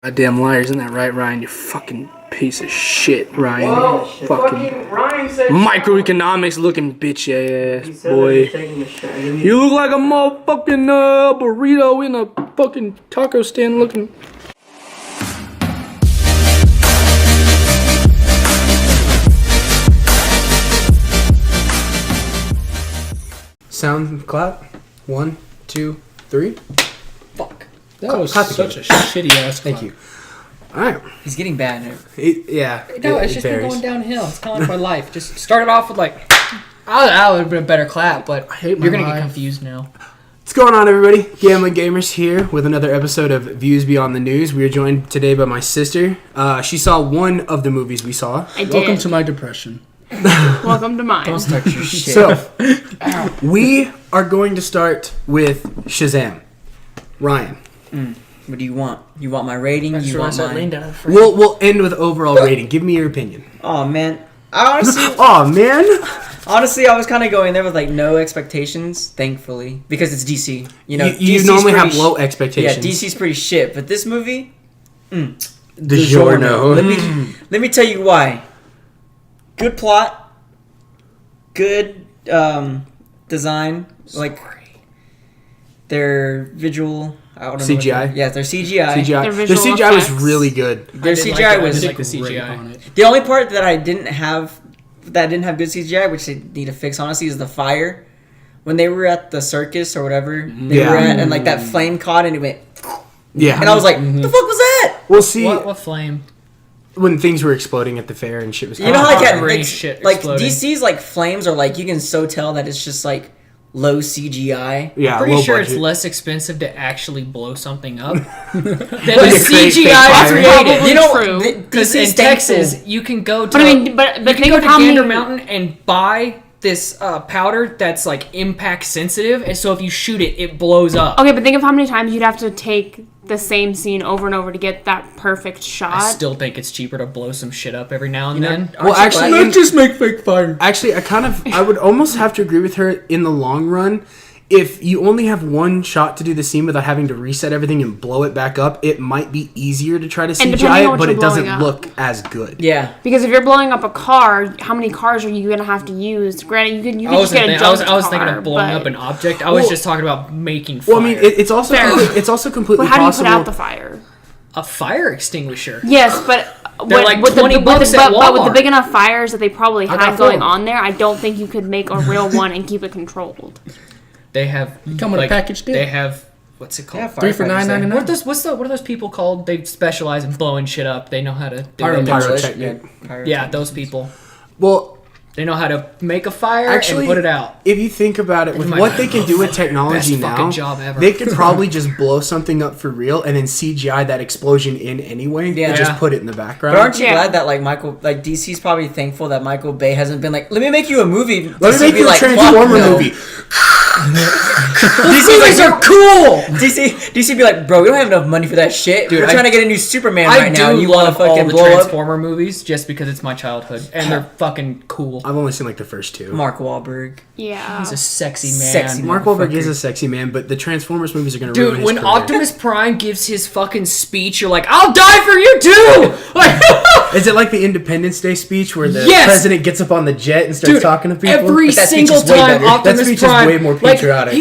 Goddamn liars, isn't that right, Ryan? You fucking piece of shit, Ryan. Whoa, fucking Ryan said microeconomics looking bitch ass boy. You You look like a motherfucking burrito in a fucking taco stand looking. Sound clap. 1, 2, 3. Fuck. That was such a shitty ass clap. Thank you. Alright. He's getting bad now. Yeah. No, it's just been going downhill. It's kind of like my life. Just started off with like, I would have been a better clap, but you're going to get confused now. What's going on, everybody? Gambling Gamers here with another episode of Views Beyond the News. We are joined today by my sister. She saw one of the movies we saw. I did. Welcome to my depression. Welcome to mine. Don't start your shit. So, we are going to start with Shazam. Ryan. What do you want? You want my rating? You want mine? We'll end with overall rating. Give me your opinion. Oh, man. Honestly, I was kind of going there with like no expectations, thankfully, because it's DC. You know, you normally have low expectations. Yeah, DC's pretty shit, but this movie, DiGiorno. Let me tell you why. Good plot, good design, like their visual. I don't know CGI. Yeah, their CGI. Their CGI was really good. Their CGI was like the CGI on it. The only part that didn't have good CGI, which they need to fix honestly, is the fire. When they were at the circus or whatever they were at, and like that flame caught and it went. Yeah. And I was like, the fuck was that? We'll see. What flame? When things were exploding at the fair and shit was. You know how shit like exploding. DC's like flames are like you can so tell that it's just like low CGI. Yeah, Pretty sure budget. it's less expensive to actually blow something up than the create fake CGI fire. created. You know, True. Because in DC's Texas, thankful. you can go to But I mean, but you think can go of to how Gander many. Mountain and buy this powder that's like impact sensitive, and so if you shoot it, it blows up. Okay, but think of how many times you'd have to take the same scene over and over to get that perfect shot. I still think it's cheaper to blow some shit up every now and then. Well, actually, Let's just make fake fire. Actually, I would almost have to agree with her in the long run. If you only have one shot to do the scene without having to reset everything and blow it back up, it might be easier to try to depending CGI on it, what but you're it doesn't blowing up. look as good. Yeah. Because if you're blowing up a car, how many cars are you gonna have to use? Granted, you could just get a I jumped was thinking car, of blowing but- up an object. I was just talking about making fire. Well, I mean, it's also Fair. it's also completely But how do you possible. put out the fire? a fire extinguisher. Yes, but They're like $20 at but with the Walmart. big enough fires that they probably got had going four. on there, I don't think you could make a real one and keep it controlled. They have Come with a package deal. They have what's it called? Yeah, 3 for $9.99. What are those people called? They specialize in blowing shit up. They know how to do Pyrotechnic. it. Yeah, those people. Well, They know how to make a fire actually, and put it out. if you think about it, with my what they can do with technology best fucking now, job ever. they could probably just blow something up for real and then CGI that explosion in anyway, Yeah. and just Yeah. put it in the background. But aren't you Yeah. glad that like DC's probably thankful that Michael Bay hasn't been like, let me make you a movie. Let me DC make be you a like, fuck Transformer no. movie. DC's like, they're cool. DC be like, bro, we don't have enough money for that shit. Dude, We're trying to get a new Superman I right now. do And you want to love all fucking the blow up Transformer movies just because it's my childhood and they're fucking cool. I've only seen like the first two. Mark Wahlberg. Yeah. He's a sexy man. Sexy Mark Wahlberg motherfucker. is a sexy man, but the Transformers movies are going to ruin Dude, his when career. Optimus Prime gives his fucking speech, you're like, I'll die for you too! Like, Is it like the Independence Day speech where the Yes! president gets up on the jet and starts dude, talking to people? every But that speech single is way time better. That Optimus speech is Prime, way more like, patriotic.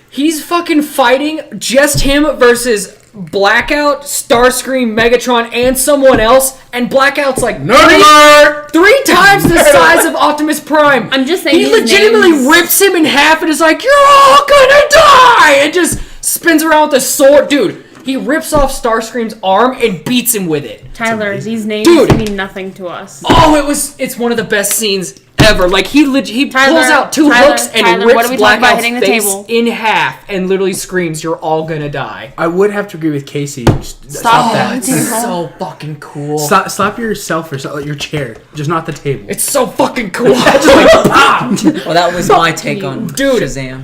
he's fucking fighting just him versus Blackout, Starscream, Megatron, and someone else, and Blackout's like three times the size of Optimus Prime. I'm just saying he these legitimately names- rips him in half and is like, "You're all gonna die!" and just spins around with a sword, dude. He rips off Starscream's arm and beats him with it. Tyler, these names Dude. mean nothing to us. Oh, it's one of the best scenes ever. Like he Tyler, pulls out two Tyler, hooks and Tyler, what rips are we talking about Blackout's hitting the face table? in half and literally screams, "You're all gonna die." I would have to agree with Casey. Stop that. It's so fucking cool. Slap yourself or something, your chair, just not the table. It's so fucking cool. Just like, pop! Well, that was my take on Dude. Shazam.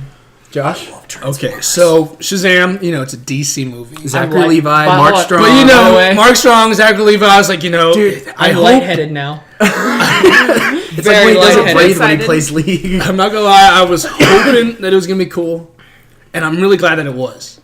Josh, Okay, so Shazam, it's a DC movie. Zachary like- Levi, but Mark hold on. Strong. But By the way- Mark Strong, Zachary Levi, I was like, Dude, I I'm hope. lightheaded now. It's like when he very doesn't lightheaded. breathe when he Excited. plays League. I'm not gonna lie, I was hoping that it was gonna be cool, and I'm really glad that it was.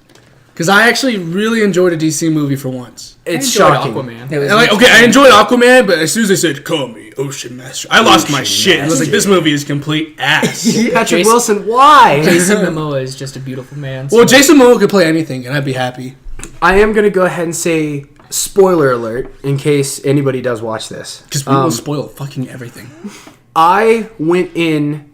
Because I actually really enjoyed a DC movie for once. It's enjoyed shocking. Aquaman. It was And like, okay, I enjoyed Aquaman, but as soon as they said, "Call me Ocean Master," I lost my shit. I was like, "This movie is complete ass." Patrick Jason- Wilson, why? Jason Momoa is just a beautiful man. Well, Jason Momoa could play anything, and I'd be happy. I am going to go ahead and say spoiler alert in case anybody does watch this. Because we will spoil fucking everything. I went in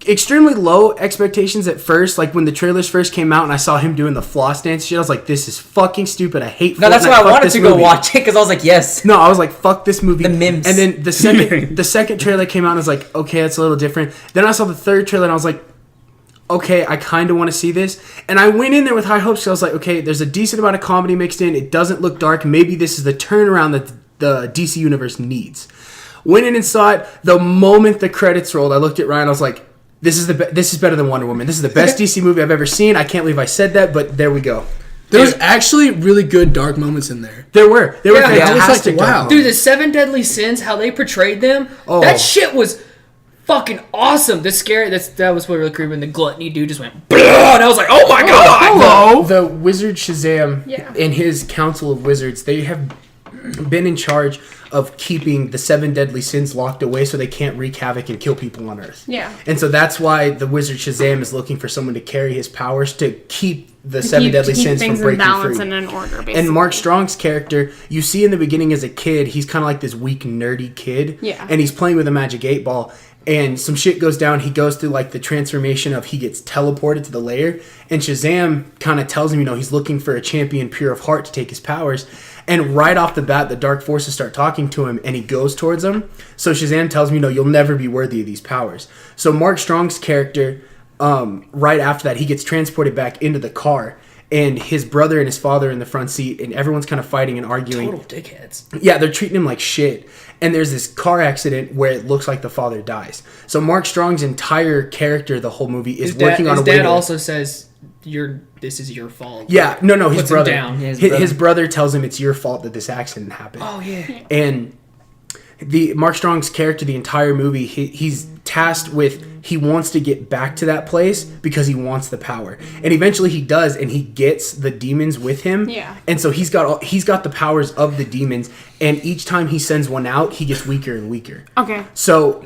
extremely low expectations at first. Like when the trailers first came out and I saw him doing the floss dance shit, I was like, this is fucking stupid. I hate No, that's Fortnite. why I Fuck wanted this to go movie. watch it because I was like, yes. No, I was like, fuck this movie. The memes. And then the second trailer came out and I was like, okay, it's a little different. Then I saw the third trailer and I was like, okay, I kind of want to see this. And I went in there with high hopes because I was like, okay, there's a decent amount of comedy mixed in. It doesn't look dark. Maybe this is the turnaround that the DC Universe needs. Went in and saw it. The moment the credits rolled, I looked at Ryan. I was like, this is better than Wonder Woman. This is the best DC movie I've ever seen. I can't believe I said that, but there we go. There was actually really good dark moments in there. There were I was like, fantastic. wow. dark Dude, moments. the 7 Deadly Sins, how they portrayed them, Oh. that shit was fucking awesome. That was what really creepy when the gluttony dude just went, and I was like, oh my god! Hello. The Wizard Shazam Yeah. and his Council of Wizards, they have been in charge of keeping the 7 deadly sins locked away so they can't wreak havoc and kill people on Earth. Yeah. And so that's why the Wizard Shazam is looking for someone to carry his powers to keep the 7 deadly keep sins from things in breaking balance free. and in order, basically. And Mark Strong's character, you see in the beginning as a kid, he's kind of like this weak, nerdy kid. Yeah. And he's playing with a magic 8-ball. And some shit goes down. He goes through like the transformation of he gets teleported to the lair. And Shazam kind of tells him, he's looking for a champion pure of heart to take his powers. And right off the bat, the dark forces start talking to him and he goes towards them. So Shazam tells him, you'll never be worthy of these powers. So Mark Strong's character, right after that, he gets transported back into the car. And his brother and his father in the front seat, and everyone's kind of fighting and arguing. Total dickheads. Yeah, they're treating him like shit. And there's this car accident where it looks like the father dies. So Mark Strong's entire character, the whole movie, is working on a his way dad to... also says, this is your fault. Yeah, no, his Puts him brother. down. Yeah, His brother tells him it's your fault that this accident happened. Oh, yeah. And the Mark Strong's character, the entire movie, he's tasked with, he wants to get back to that place because he wants the power. And eventually he does, and he gets the demons with him. Yeah. And so he's got the powers of the demons, and each time he sends one out, he gets weaker and weaker. Okay. So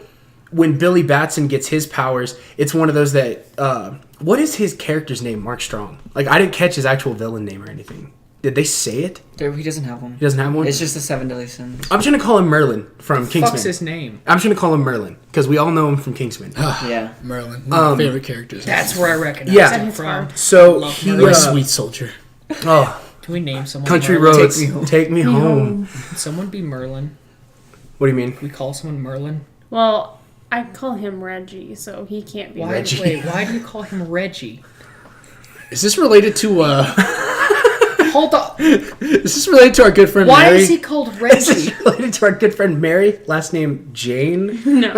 when Billy Batson gets his powers, it's one of those that what is his character's name, Mark Strong? Like, I didn't catch his actual villain name or anything. Did they say it? He doesn't have one. He doesn't have one? It's just the 7 Deadly Sins. I'm just going to call him Merlin from Kingsman. Fuck's his name? I'm just going to call him Merlin because we all know him from Kingsman. Yeah. Merlin, one of my favorite characters. That's where I recognize Yeah. him It's from. hard. So Love he, Merlin. My sweet soldier. oh, Can we name someone Country Merlin? Roads, take me home. Can someone be Merlin? What do you mean? We call someone Merlin? Well, I call him Reggie, so he can't be Why, Reggie. wait, why do you call him Reggie? Is this related to Hold on. is this related to our good friend Why Mary is he called Is Reggie? this related to our good friend Mary? Last name Jane? No.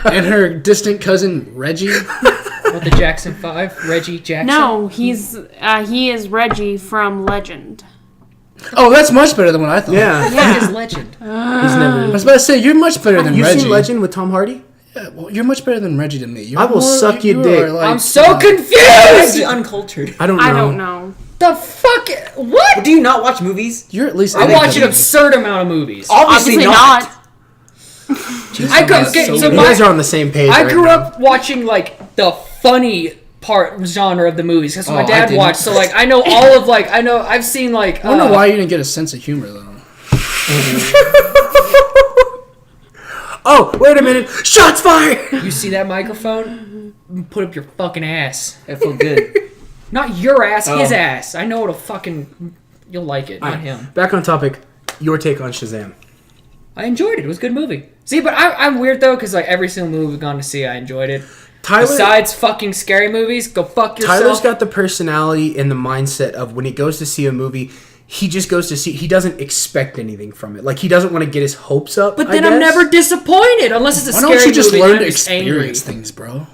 and her distant cousin Reggie? What, the Jackson 5? Reggie Jackson? No, he is Reggie from Legend. Oh, that's much better than what I thought. Yeah. That is Legend. He's never... I was about to say, you're much better than You've Reggie. seen Legend with Tom Hardy? Yeah, well, you're much better than Reggie to me. You're I will suck your you dick. are like- I'm so Is confused! he uncultured? I don't know. I don't know. The fuck? What? Do you not watch movies? You're at least. I in it watch an than- absurd amount of movies. Obviously, not. I grew, okay, so so You my, guys are on the same page I right grew now. up watching like the funny part genre of the movies. That's what Oh, my I dad didn't. watched. So like I know all of like I've seen like I wonder why you didn't get a sense of humor though. Oh, wait a minute. Shots fired! you see that microphone. Put up your fucking ass. I feel good. Not your ass, his Oh. ass. I know it'll fucking. You'll like it, not him. Back on topic. Your take on Shazam. I enjoyed it. It was a good movie. See, but I'm weird though because like every single movie we've gone to see, I enjoyed it. Besides fucking scary movies, go fuck yourself. Tyler's got the personality and the mindset of when he goes to see a movie, he just goes to see. He doesn't expect anything from it. Like he doesn't want to get his hopes up. But I then I'm guess. never disappointed unless it's a Why scary don't you just movie. learn then to I'm just angry. experience things, bro?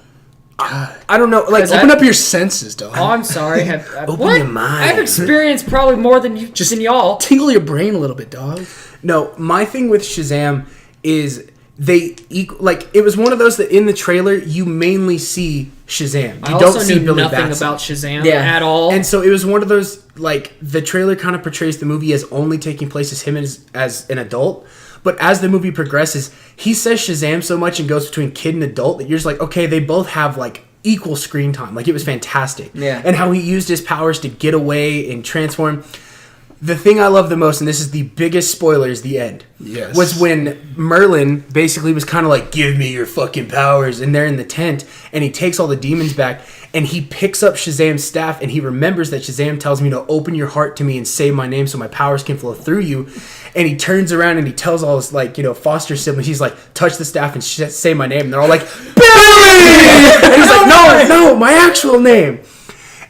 I don't know. Like Because Open up your senses, dog. Oh, I'm sorry. Open what? your mind. I've experienced probably more than you, Just than y'all. tingle your brain a little bit, dog. No, my thing with Shazam is like it was one of those that in the trailer you mainly see Shazam. I You also don't see knew Billy nothing Batson. about Shazam Yeah. at all. And so it was one of those, like, the trailer kind of portrays the movie as only taking place as him as an adult. But as the movie progresses, he says Shazam so much and goes between kid and adult that you're just like, okay, they both have, like, equal screen time. Like, it was fantastic. Yeah. And how he used his powers to get away and transform. The thing I love the most, and this is the biggest spoiler, is the end. Yes. Was when Merlin basically was kind of like, give me your fucking powers. And they're in the tent, and he takes all the demons back, and he picks up Shazam's staff, and he remembers that Shazam tells me to open your heart to me and say my name so my powers can flow through you. And he turns around and he tells all his, like, foster siblings, he's like, touch the staff and say my name. And they're all like, Billy! And he's like, no, my actual name.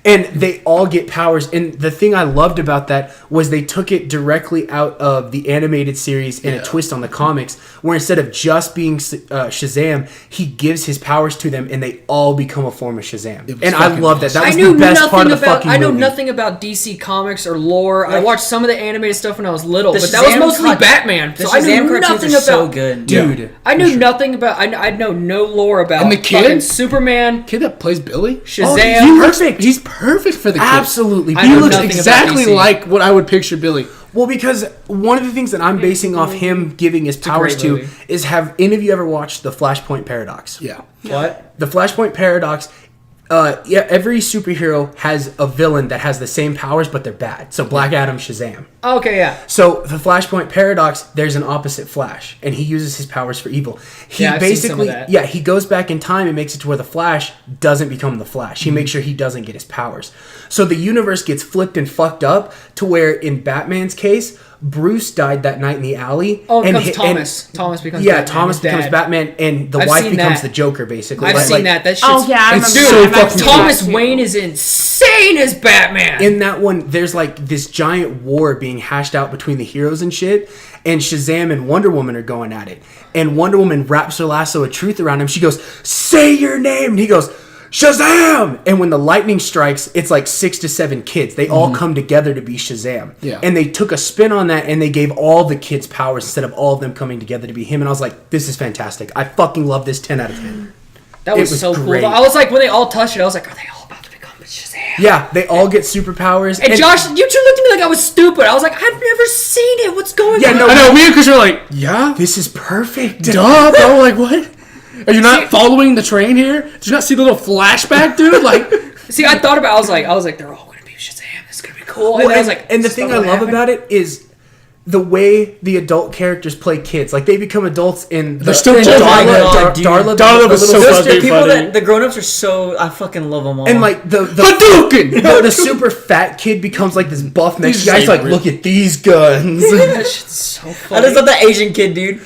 And they all get powers. And the thing I loved about that was they took it directly out of the animated series and a twist on the comics, where instead of just being Shazam, he gives his powers to them and they all become a form of Shazam. And I love that. That was the best part of the fucking movie. I know nothing about DC Comics or lore. I watched some of the animated stuff when I was little, but that Shazam was mostly Batman. The So I Shazam knew cartoons nothing are about. so good. Dude. I knew nothing about. I know no lore about. And the kid? fucking Superman, Kid that plays Billy? Shazam. Perfect. He's perfect for the kid. Absolutely. I He know looks nothing about exactly DC. like what I would picture Billy. Well, because one of the things that I'm basing off him giving his powers great to movie. is, have any of you ever watched the Flashpoint Paradox? Yeah. What? The Flashpoint Paradox, every superhero has a villain that has the same powers, but they're bad. So Black Adam, Shazam. Okay, yeah. So the Flashpoint Paradox, there's an opposite Flash, and he uses his powers for evil. He Yeah, I've seen some of basically, that. he goes back in time and makes it to where the Flash doesn't become the Flash. He makes sure he doesn't get his powers. So the universe gets flipped and fucked up to where, in Batman's case, Bruce died that night in the alley. Oh, it and becomes Thomas. Thomas becomes yeah, Batman, Thomas his becomes dad. Batman, and the I've wife seen becomes that. the Joker, basically. I've But, seen like, that. That shit's Oh yeah, I remember. it's that. so I've actually fucking Thomas watched it. Wayne is insane as Batman. in that one, there's like this giant war being hashed out between the heroes and shit, and Shazam and Wonder Woman are going at it. And Wonder Woman wraps her lasso of truth around him. She goes, say your name! And he goes, Shazam! And when the lightning strikes, it's like 6 to 7 kids. They all come together to be Shazam. Yeah. And they took a spin on that, and they gave all the kids powers instead of all of them coming together to be him. And I was like, this is fantastic. I fucking love this. 10 out of 10. that it was was so great. cool. I was like, when they all touched it, I was like, are they all about to become Shazam? Yeah, they all get superpowers. And Josh, you two looked at me like I was stupid. I was like, I've never seen it. What's going Yeah, on? no, I know, me and Chris were like, yeah? this is perfect. Duh, bro. Like, what? Are you not following the train here? Did you not see the little flashback, dude? Like, See, I thought about it. I was like, they're all going to be Shazam. This is going to be cool. Well, And I was like, and the thing I love about it is the way the adult characters play kids. Like, they become adults in They're still in children. Oh my God, dude. Darla was so little fucking sister. People funny. that the grown-ups are so I fucking love them all. And like the Hadouken! the super fat kid becomes like this buff next He's guy's like, favorite. look at these guns. That shit's so I funny. just love that Asian kid, dude.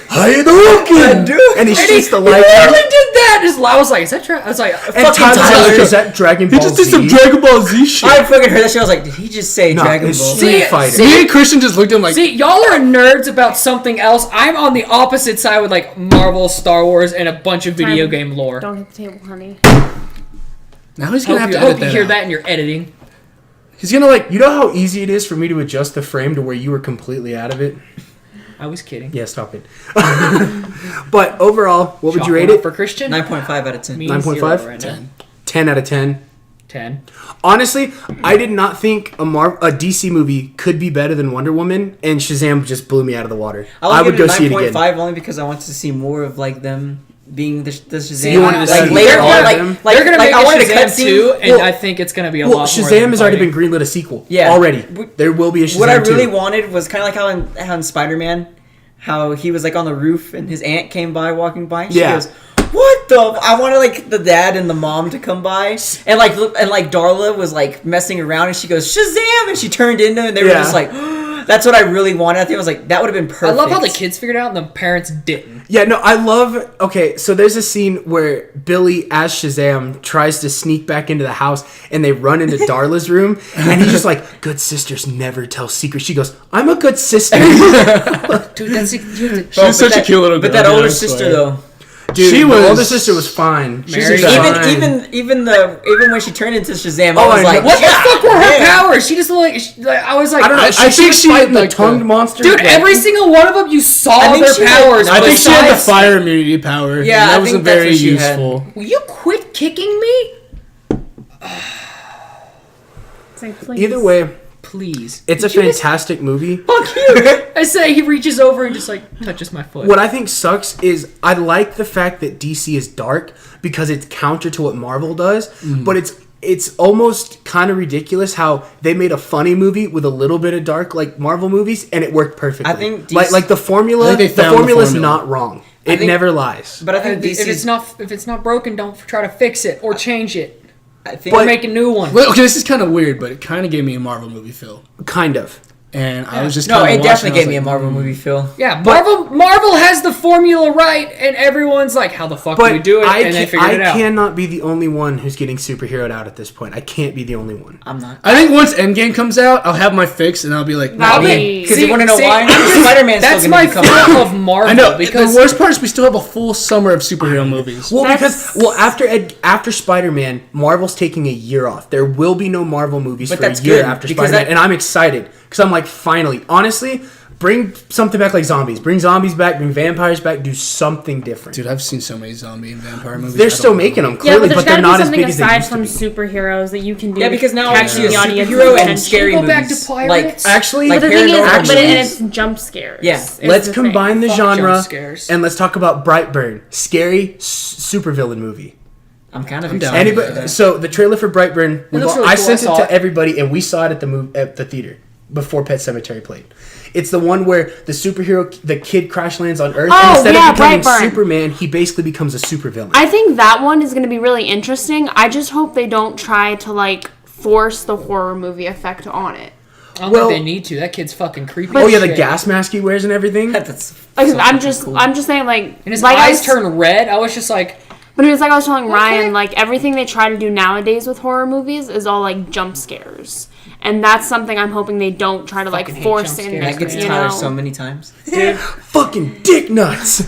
Hadouken! And he shoots the He light literally out. did that. I was like, is that true? I was like, And fucking Tyler, is that Dragon He Ball just did Z? some Dragon Ball Z shit. I fucking heard that shit. I was like, did he just say No, Dragon it's Ball? Street See, Fighter. Me and Christian just looked at him like, See, y'all are nerds about something else. I'm on the opposite side with like Marvel, Star Wars, and a bunch of video game lore. Don't hit the table, honey. now he's I gonna hope have you, to hope edit you that hear out. that in your editing. He's gonna like, You know how easy it is for me to adjust the frame to where you were completely out of it? I was kidding. Yeah, stop it. But overall, what would you rate it? for Christian? 9.5 out of 10. Me 9.5? 0 right now. 10 out of 10. 10. Honestly, I did not think a DC movie could be better than Wonder Woman, and Shazam just blew me out of the water. I would go see it again. 9.5 only because I wanted to see more of like them being the Shazam. you wanted to like see later all on, of like them? They're gonna make I a wanted a Shazam cutscene. 2, and Well- I think it's gonna be a Well, lot more Shazam than has already fighting. been greenlit a sequel. Yeah. Already. There will be a Shazam What I really 2. wanted was kind of like how in Spider-Man, how he was like on the roof and his aunt came by walking by. She Yeah. goes, "What the?" I wanted like the dad and the mom to come by, and like Darla was like messing around, and she goes Shazam, and she turned into him, and they were Yeah. just like, "That's what I really wanted." I think I was like, that would have been I perfect. love how the kids figured it out and the parents didn't. Yeah, no, I love... Okay, so there's a scene where Billy, as Shazam, tries to sneak back into the house, and they run into Darla's room, and he's just like, good sisters never tell secrets. She goes, I'm a good sister. Dude, that's she's such a cute little girl. But that dude, older I sister swear. though, Dude, She the was- older sister was fine. Mary- Even when she turned into Shazam, I Oh, was I like, know. What the fuck were her yeah. powers? She just I was like, I don't know. I I think think she she had had the like tongued the- monster. dude, like- every single one of them, you saw I think their she had- powers. no, I think she had the besides- fire immunity power. Yeah, I that think wasn't that's very what she had. useful. Will you quit kicking me? It's like, please. Either way, Please. it's a Did you just- fantastic movie. Fuck you! I say he reaches over and just like touches my foot. What I think sucks is I like the fact that DC is dark because it's counter to what Marvel does, but it's almost kind of ridiculous how they made a funny movie with a little bit of dark like Marvel movies and it worked perfectly. I think like the formula, I think they found the formula's formula. not wrong. It think- never lies. But I think If DC's. it's not broken, don't try to fix it or change it I think or make a new one. Well, okay, this is kind of weird, but it kind of gave me a Marvel movie feel. Kind of. And I was just no, kinda it watching, definitely I was gave me a like, Marvel movie feel. Yeah, Marvel has the formula right, and everyone's like, "How the fuck do we But do it?" I, And they figured it I out. cannot be the only one who's getting superheroed out at this point. I can't be the only one. I'm not. I think once Endgame comes out, I'll have my fix, and I'll be like, That'll nah, be- Because you want to know why? I'm just- Spider-Man's That's still my going to be fear coming out. of Marvel I know. because The worst part is we still have a full summer of superhero movies. Well, That's- after Spider-Man, Marvel's taking a year off. There will be no Marvel movies But for a that's year good, after because Spider-Man, that- and I'm excited because I'm like, finally, honestly, bring something back like zombies. Bring zombies back. Bring vampires back. Do something different. Dude, I've seen so many zombie and vampire movies. They're I still don't know. making them Yeah, clearly, but there's but they're got to be not as something big as they aside used to from be. superheroes that you can do. Yeah, to because now catch actually the a audience superhero and attention. scary Go back movies. to pirates. Actually, But the thing is, paranormal but movies. it's jump scares. Yeah. is Let's the combine thing. the Fuck genre jump scares. and let's talk about Brightburn, scary supervillain movie. I'm kind of I'm down. excited. for Anybody? that. So the trailer for Brightburn, looks really I cool. sent I it saw to it. everybody, and we saw it at the theater before Pet Sematary played. It's the one where the kid crash lands on Earth, and Oh, instead yeah, of becoming Brightburn. Superman, he basically becomes a supervillain. I think that one is going to be really interesting. I just hope they don't try to like force the horror movie effect on it. I don't Well- think they need to. That kid's fucking creepy. Oh as yeah, the shit. gas mask he wears and everything. That's Like, so I'm fucking just saying like And his like I eyes was- turn red. I was just like, But it was like I was telling Ryan, like everything they try to do nowadays with horror movies is all like jump scares, and that's something I'm hoping they don't try to like Fucking hate force jump in. scares, that gets you tired know? so many times. Fucking dick nuts.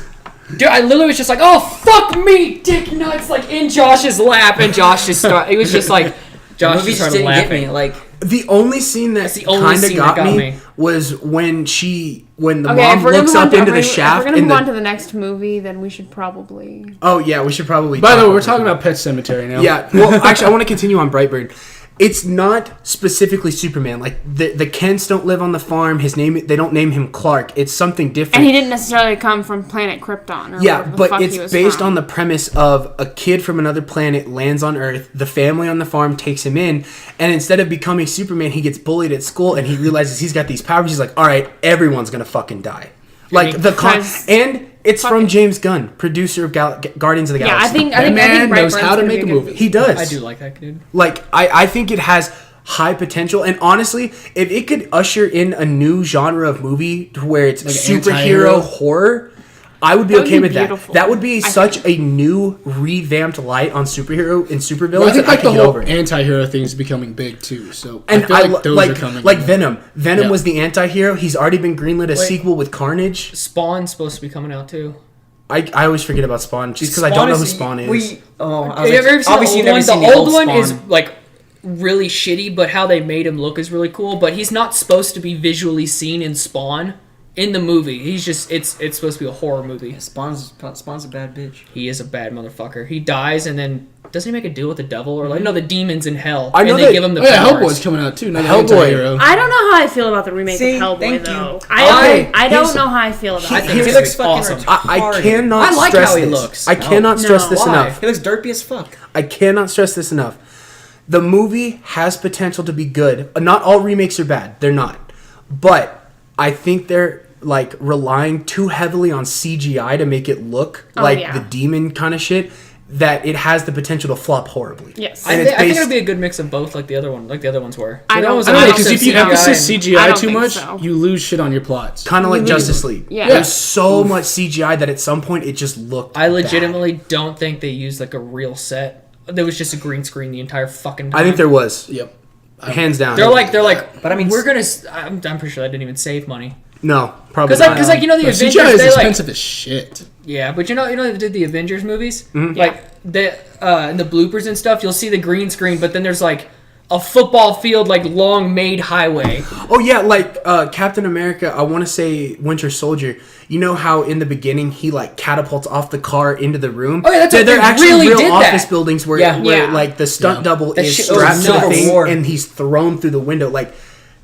dude, I literally was just like, oh fuck me, dick nuts, like in Josh's lap, and Josh just started. It was just like, Josh Movies just started didn't get laughing. me. Like The only scene that the only kind of scene that got got me me. was when the Okay, mom if we're gonna looks move on up to, into the if shaft. we're gonna in move the- on to the next movie, then we should probably. Oh yeah, we should probably. By the way, talk we're about talking this. about Pet Sematary now. Yeah, well, actually, I want to continue on Brightburn. It's not specifically Superman. Like the Kents don't live on the farm. They don't name him Clark. It's something different. And he didn't necessarily come from planet Krypton. Or Yeah, wherever the but fuck he it's was based from. on the premise of a kid from another planet lands on Earth. The family on the farm takes him in, and instead of becoming Superman, he gets bullied at school, and he realizes he's got these powers. He's like, "All right, everyone's gonna fucking die." Like and it's from James Gunn, producer of Guardians of the Yeah, Galaxy. I think That man knows Brightburn's how to gonna make be a good movie. he does. I do like that kid. Like I think it has high potential, and honestly, if it could usher in a new genre of movie to where it's Like superhero anti-hero? horror, I would be That would okay be with beautiful. that. That would be I such a new revamped light on superhero and supervillains Well, I think that I like the could get whole over. anti-hero thing is becoming big too. So And I feel like those like are coming. like Venom. Venom Yeah. was the anti-hero. He's already been greenlit a sequel with Carnage. Spawn's supposed to be coming out too. I always forget about Spawn just because I don't know who Spawn is. Have you ever seen obviously the old one? you've never seen The old one Spawn. is like really shitty, but how they made him look is really cool. But he's not supposed to be visually seen in Spawn in the movie. He's just it's supposed to be a horror movie. Spawn's a bad bitch. He is a bad motherfucker. He dies and then doesn't he make a deal with the devil or like no the demons in hell? I know and they that- give him the Oh, yeah, powers. Hellboy's coming out too. Another Hellboy. anti-hero. I don't know how I feel about the remake See, of Hellboy thank though. you. I don't he's- know how I feel about I it. think He it's looks fucking awesome. I cannot I like stress how he this. looks. I cannot stress No. this Why? enough. He looks derpy as fuck. I cannot stress this enough. The movie has potential to be good. Not all remakes are bad. They're not. But I think they're like relying too heavily on CGI to make it look like yeah. the demon kind of shit that it has the potential to flop horribly. Yes. And I it's think based- it'll be a good mix of both, like the other ones were. I The other don't- one was I a don't know mix because of if you CGI emphasize and- I CGI don't too think much, so. you lose shit on your plots. Kind of like Justice League. Yeah. There's so much CGI that at some point it just looked I legitimately don't think they used like a real set. There was just a green screen the entire fucking time. I think there was. Yep. Hands down. They're like, But I mean, we're gonna. I'm pretty sure that didn't even save money. No, probably Because not. like you know the But Avengers, CGI is they like expensive as shit. Yeah, but you know they did the Avengers movies? Mm-hmm. Like, in the bloopers and stuff, you'll see the green screen, but then there's, like, a football field, like, long-made highway. Oh, yeah, like Captain America, I want to say Winter Soldier. You know how in the beginning he, like, catapults off the car into the room? Oh, yeah, that's what They're they actually really real did office that. buildings where, Yeah. like, the stunt double That is shit strapped was to the Civil thing War. and he's thrown through the window. Like,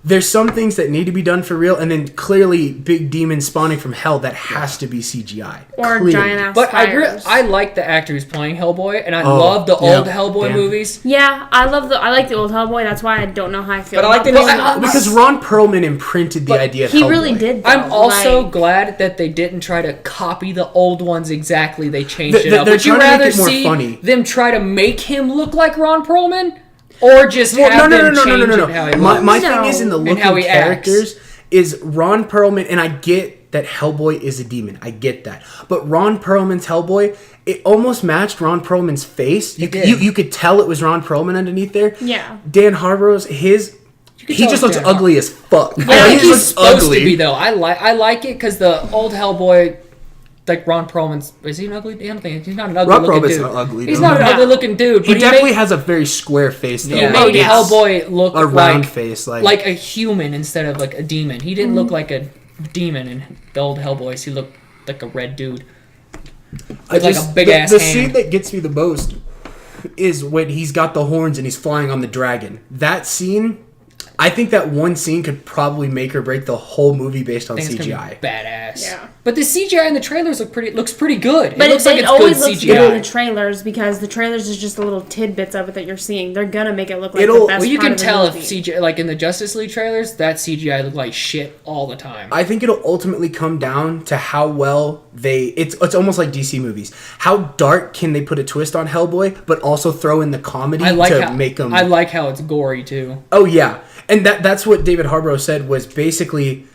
there's some things that need to be done for real, and then clearly big demons spawning from hell that has to be CGI. Or Clearly. giant ass But spiders. I like the actor who's playing Hellboy, and I love the old Hellboy damn. movies. Yeah, I like the old Hellboy. That's why I don't know how I feel. But I like about the this new- one. Because Ron Perlman imprinted the idea of he Hellboy. really did. Though. I'm also like, glad that they didn't try to copy the old ones exactly. They changed it They're up. Would you trying to make rather it more see funny. them try to make him look like Ron Perlman, or just have them change it how he looks? My thing is in the look how of he characters is Ron Perlman, and I get that Hellboy is a demon. I get that. But Ron Perlman's Hellboy, it almost matched Ron Perlman's face. You could tell it was Ron Perlman underneath there. Yeah. Dan Harborough's, he tell just it's looks Dan ugly as fuck. I think He he's looks supposed to be though. I like it because the old Hellboy, like Ron Perlman's, is he an ugly? I don't think he's not an ugly Ron looking Perlman's dude. not ugly, He's though. not an No. ugly looking dude. He But definitely has a very square face, though. he Yeah. made Oh, yes. Hellboy look A round like face, like a human instead of like a demon. He didn't look like a demon in the old Hellboys. He looked like a red dude. With like a big ass The hand. scene that gets me the most is when he's got the horns and he's flying on the dragon. That scene, I think that one scene could probably make or break the whole movie based on I think it's gonna CGI. be badass. Yeah. But the CGI in the trailers looks pretty good. But it looks it like it's always good looks CGI. good in the trailers because the trailers is just the little tidbits of it that you're seeing. They're gonna make it look like It'll- the best Well, you part can of the tell if movie. CGI, like in the Justice League trailers, that CGI looked like shit all the time. I think it'll ultimately come down to how well it's almost like DC movies. How dark can they put a twist on Hellboy, but also throw in the comedy to make them. I like how it's gory too. Oh yeah, and that's what David Harborough said was basically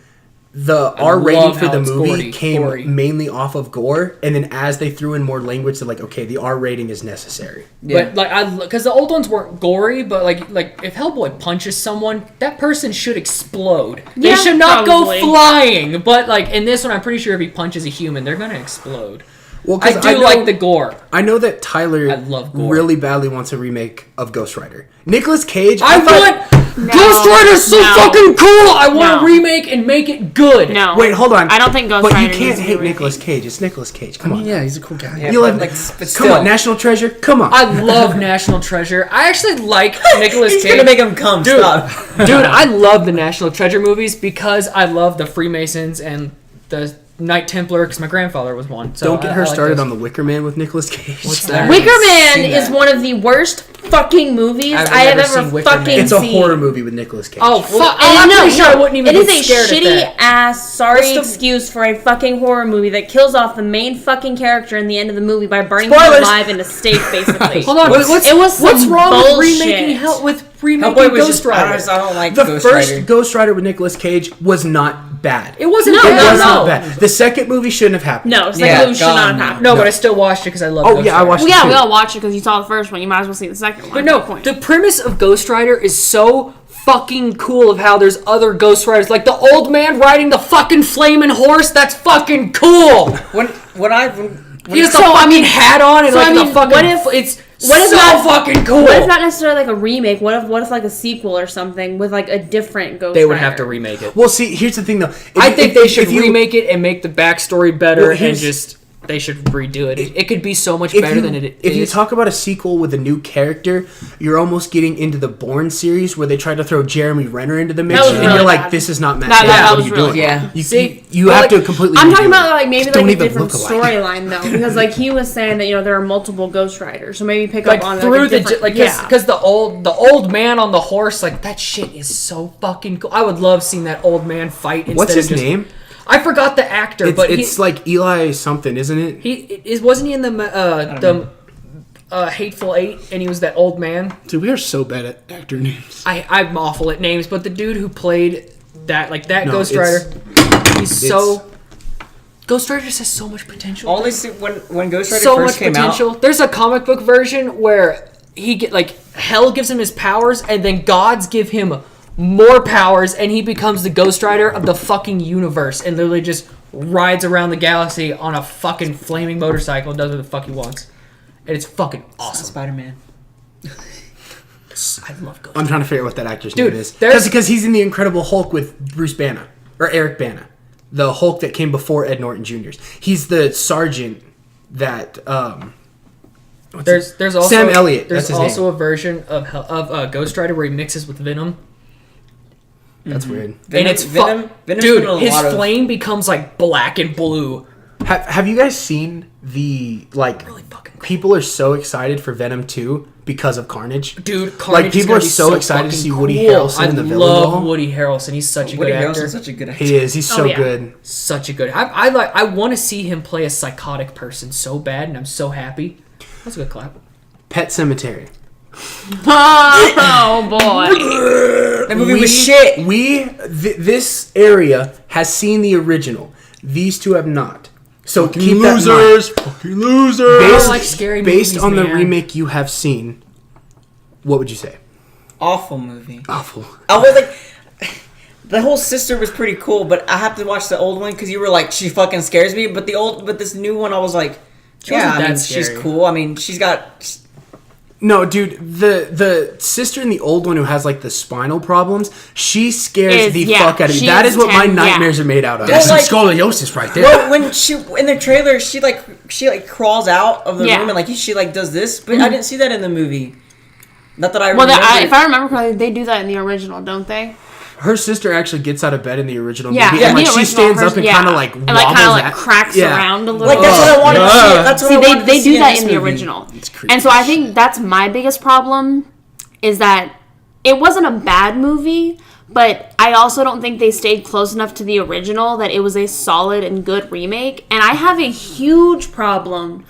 the R love rating for how the it's movie came gory. mainly off of gore, and then as they threw in more language, they're like, okay, the R rating is necessary. But like because the old ones weren't gory, but like if Hellboy punches someone, that person should explode. They Yeah, should not probably. go flying. But like in this one, I'm pretty sure if he punches a human, they're gonna explode. Well, I 'cause do know- like the gore. I know that Tyler I love gore. really badly wants a remake of Ghost Rider. Nicolas Cage. I thought- want No, Ghost Rider's so no. fucking cool. I want No. a remake and make it good. No. Wait, hold on. I don't think Ghost But Rider you can't needs to be hate remade. Nicolas Cage. It's Nicolas Cage. Come on. Yeah, he's a cool guy. Yeah, You but, love like, come but still, on, National Treasure. Come on. I love National Treasure. I actually like Nicolas he's Cage. gonna make him come. Dude. Stop. Dude, I love the National Treasure movies because I love the Freemasons and the Knight Templar because my grandfather was one. So Don't get her I like started those. on the Wicker Man with Nicolas Cage. What's that? Wicker Man seen is that. one of the worst fucking movies I've I have never ever seen Wicker fucking Man. It's a seen. horror movie with Nicolas Cage. Oh, fuck. And I'm no, pretty sure I no, wouldn't even it is get a scared at shitty that. ass sorry What's the- excuse for a fucking horror movie that kills off the main fucking character in the end of the movie by burning him Spoilers. alive in a stake, basically. Hold on. It was what's some wrong bullshit. with remaking Hellboy was Ghost just. Rider? I don't like the Ghost first Rider. Ghost Rider with Nicolas Cage was not bad. It wasn't No, bad. It was no. not bad. The second movie shouldn't have happened. No, second Yeah, movie should not God, have no. happened. No, but I still watched it because I love Oh, Ghost yeah, I Rider. watched Well, yeah, it we too. all watched it because you saw the first one. You might as well see the second one. But No no, point. the premise of Ghost Rider is so fucking cool of how there's other Ghost Riders. Like the old man riding the fucking flaming horse. That's fucking cool. He has the fucking hat on and so, like I mean, the fucking. what if- It's what if so not- fucking cool. What if not necessarily like a remake? What if like a sequel or something with like a different Ghost They would Rider? have to remake it. Well, see, here's the thing, though. If I you- think if- they if should you- remake it and make the backstory better Well, and here's- just they should redo it. It could be so much If better you, than it is. if you talk about a sequel with a new character, you're almost getting into the Bourne series where they tried to throw Jeremy Renner into the mix, was and really you're like, bad. "This is not Matt." That- Damon. that What was are you really doing? bad. You, See, you have like, to completely. I'm redo talking it. about like maybe Just like don't a even different look alike. storyline though, because like he was saying that there are multiple Ghost Riders, so maybe pick like up on through like, a the different, like yeah. because the old man on the horse, like that shit is so fucking cool. I would love seeing that old man fight. Instead What's of his just, name? I forgot the actor, but It's like Eli something, isn't it? wasn't he in the Hateful Eight, and he was that old man. Dude, we are so bad at actor names. I'm awful at names, but the dude who played that No, Ghost it's- Rider, he's so. Ghost Rider just has so much potential. Only when Ghost Rider So first much came potential. out. There's a comic book version where he hell gives him his powers, and then gods give him more powers, and he becomes the Ghost Rider of the fucking universe, and literally just rides around the galaxy on a fucking flaming motorcycle and does what the fuck he wants. And it's fucking awesome. Spider-Man. I love Ghost I'm trying to figure out what that actor's Dude, name is. there's- Because he's in the Incredible Hulk with Bruce Banner or Eric Bana, the Hulk that came before Ed Norton Jr.'s. He's the sergeant that. There's also Sam Elliott, There's that's his also name. a version of Ghost Rider where he mixes with Venom, That's weird. and it's Venom's dude. been in a His lot of- flame becomes like black and blue. Have you guys seen the Really fucking cool. people are so excited for Venom 2 because of Carnage? Dude, Carnage Like, people is gonna are be so excited to fucking see Woody cool. Harrelson in the villain love role. Woody Harrelson. He's such a Woody good actor. Harrelson's such a good actor. He is. He's so yeah. good. Such a good. I want to see him play a psychotic person so bad, and I'm so happy. That's a good clap. Pet Sematary. Oh boy. That movie was shit. This area has seen the original. These two have not. So Fucking keep that in mind. losers. Fucking losers. I don't like scary Based movies, on the man. remake you have seen, what would you say? Awful movie. Awful. I was like, the whole sister was pretty cool, but I have to watch the old one because you were like, she fucking scares me. But this new one, I was like, She wasn't yeah, I that mean, she's scary. cool. I mean, she's got. No, dude, the sister in the old one who has like the spinal problems, she scares the fuck out of me. she That is is what my 10, nightmares are made out of. That's some like- scoliosis right there. Well, when she in the trailer, she crawls out of the Yeah. room and like she like does this, but I didn't see that in the movie. Not that I Well, remember. if I remember correctly, they do that in the original, don't they? Her sister actually gets out of bed in the original Yeah, movie, and in like the she original stands up and version, kind of yeah. like and like wobbles like at- cracks yeah. around a little. like that's what I wanted to see. That's what See, I wanted they to do see that this in the movie. original, It's creepy. and so I think that's my biggest problem, is that it wasn't a bad movie, but I also don't think they stayed close enough to the original that it was a solid and good remake. And I have a huge problem.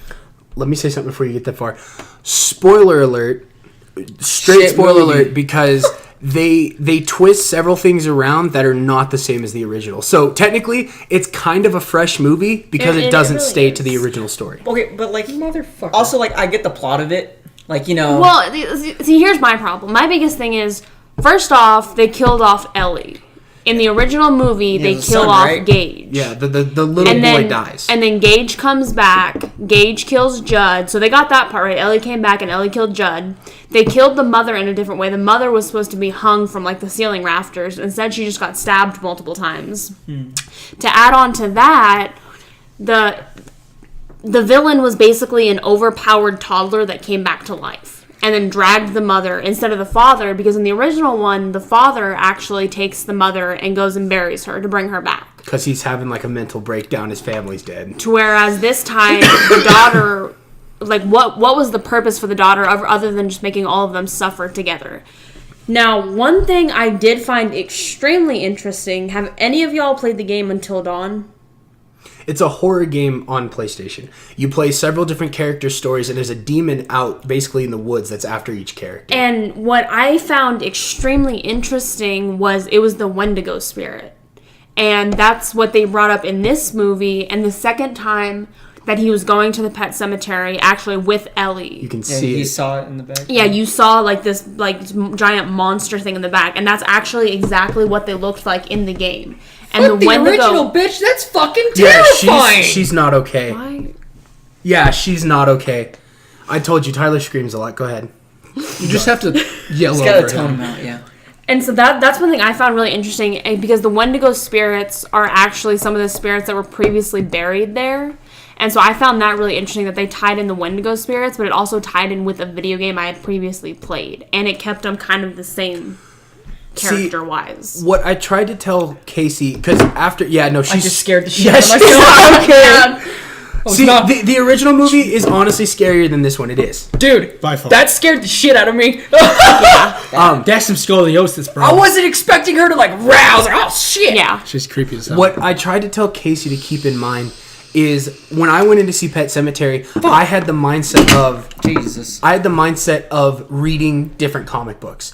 Let me say something before you get that far. Spoiler alert. Straight Shit spoiler movie. alert, because they twist several things around that are not the same as the original. So technically, it's kind of a fresh movie because It it doesn't really stay is. to the original story. Okay, but like Motherfucker. also like I get the plot of it. Like Well, see, here's my problem. My biggest thing is, first off, they killed off Ellie. In the original movie, they the kill son, off right? Gage. Yeah, the little And boy then, dies. and then Gage comes back. Gage kills Judd. So they got that part right. Ellie came back and Ellie killed Judd. They killed the mother in a different way. The mother was supposed to be hung from like the ceiling rafters. Instead, she just got stabbed multiple times. To add on to that, the villain was basically an overpowered toddler that came back to life. And then dragged the mother instead of the father, because in the original one, the father actually takes the mother and goes and buries her to bring her back. Because he's having like a mental breakdown, his family's dead. To whereas this time, the daughter, like, what was the purpose for the daughter other than just making all of them suffer together? Now, one thing I did find extremely interesting, have any of y'all played the game Until Dawn? It's a horror game on PlayStation. You play several different character stories, and there's a demon out basically in the woods that's after each character. And what I found extremely interesting was it was the Wendigo spirit. And that's what they brought up in this movie. And the second time that he was going to the Pet Sematary, actually with Ellie. You can Yeah, see he it. saw it in the back. Yeah, you saw like this like giant monster thing in the back. And that's actually exactly what they looked like in the game. And Fuck the original bitch. That's fucking Yeah, terrifying. she's not okay. Why? Yeah, she's not okay. I told you, Tyler screams a lot. Go ahead. You just have to yell He's over got to it. tone him out. Yeah. And so that's one thing I found really interesting, because the Wendigo spirits are actually some of the spirits that were previously buried there. And so I found that really interesting that they tied in the Wendigo spirits, but it also tied in with a video game I had previously played. And it kept them kind of the same character-wise. What I tried to tell Casey, because after, she's I just scared the shit Yeah, out of she's myself. not okay. Oh, See, it's not- the original movie is honestly scarier than this one. It is. Dude, By far. that scared the shit out of me. That's some scoliosis, bro. I wasn't expecting her to like rouse. Like, oh shit. Yeah. She's creepy as hell. What I tried to tell Casey to keep in mind is when I went in to see Pet Cemetery, I had the mindset of Jesus. I had the mindset of reading different comic books.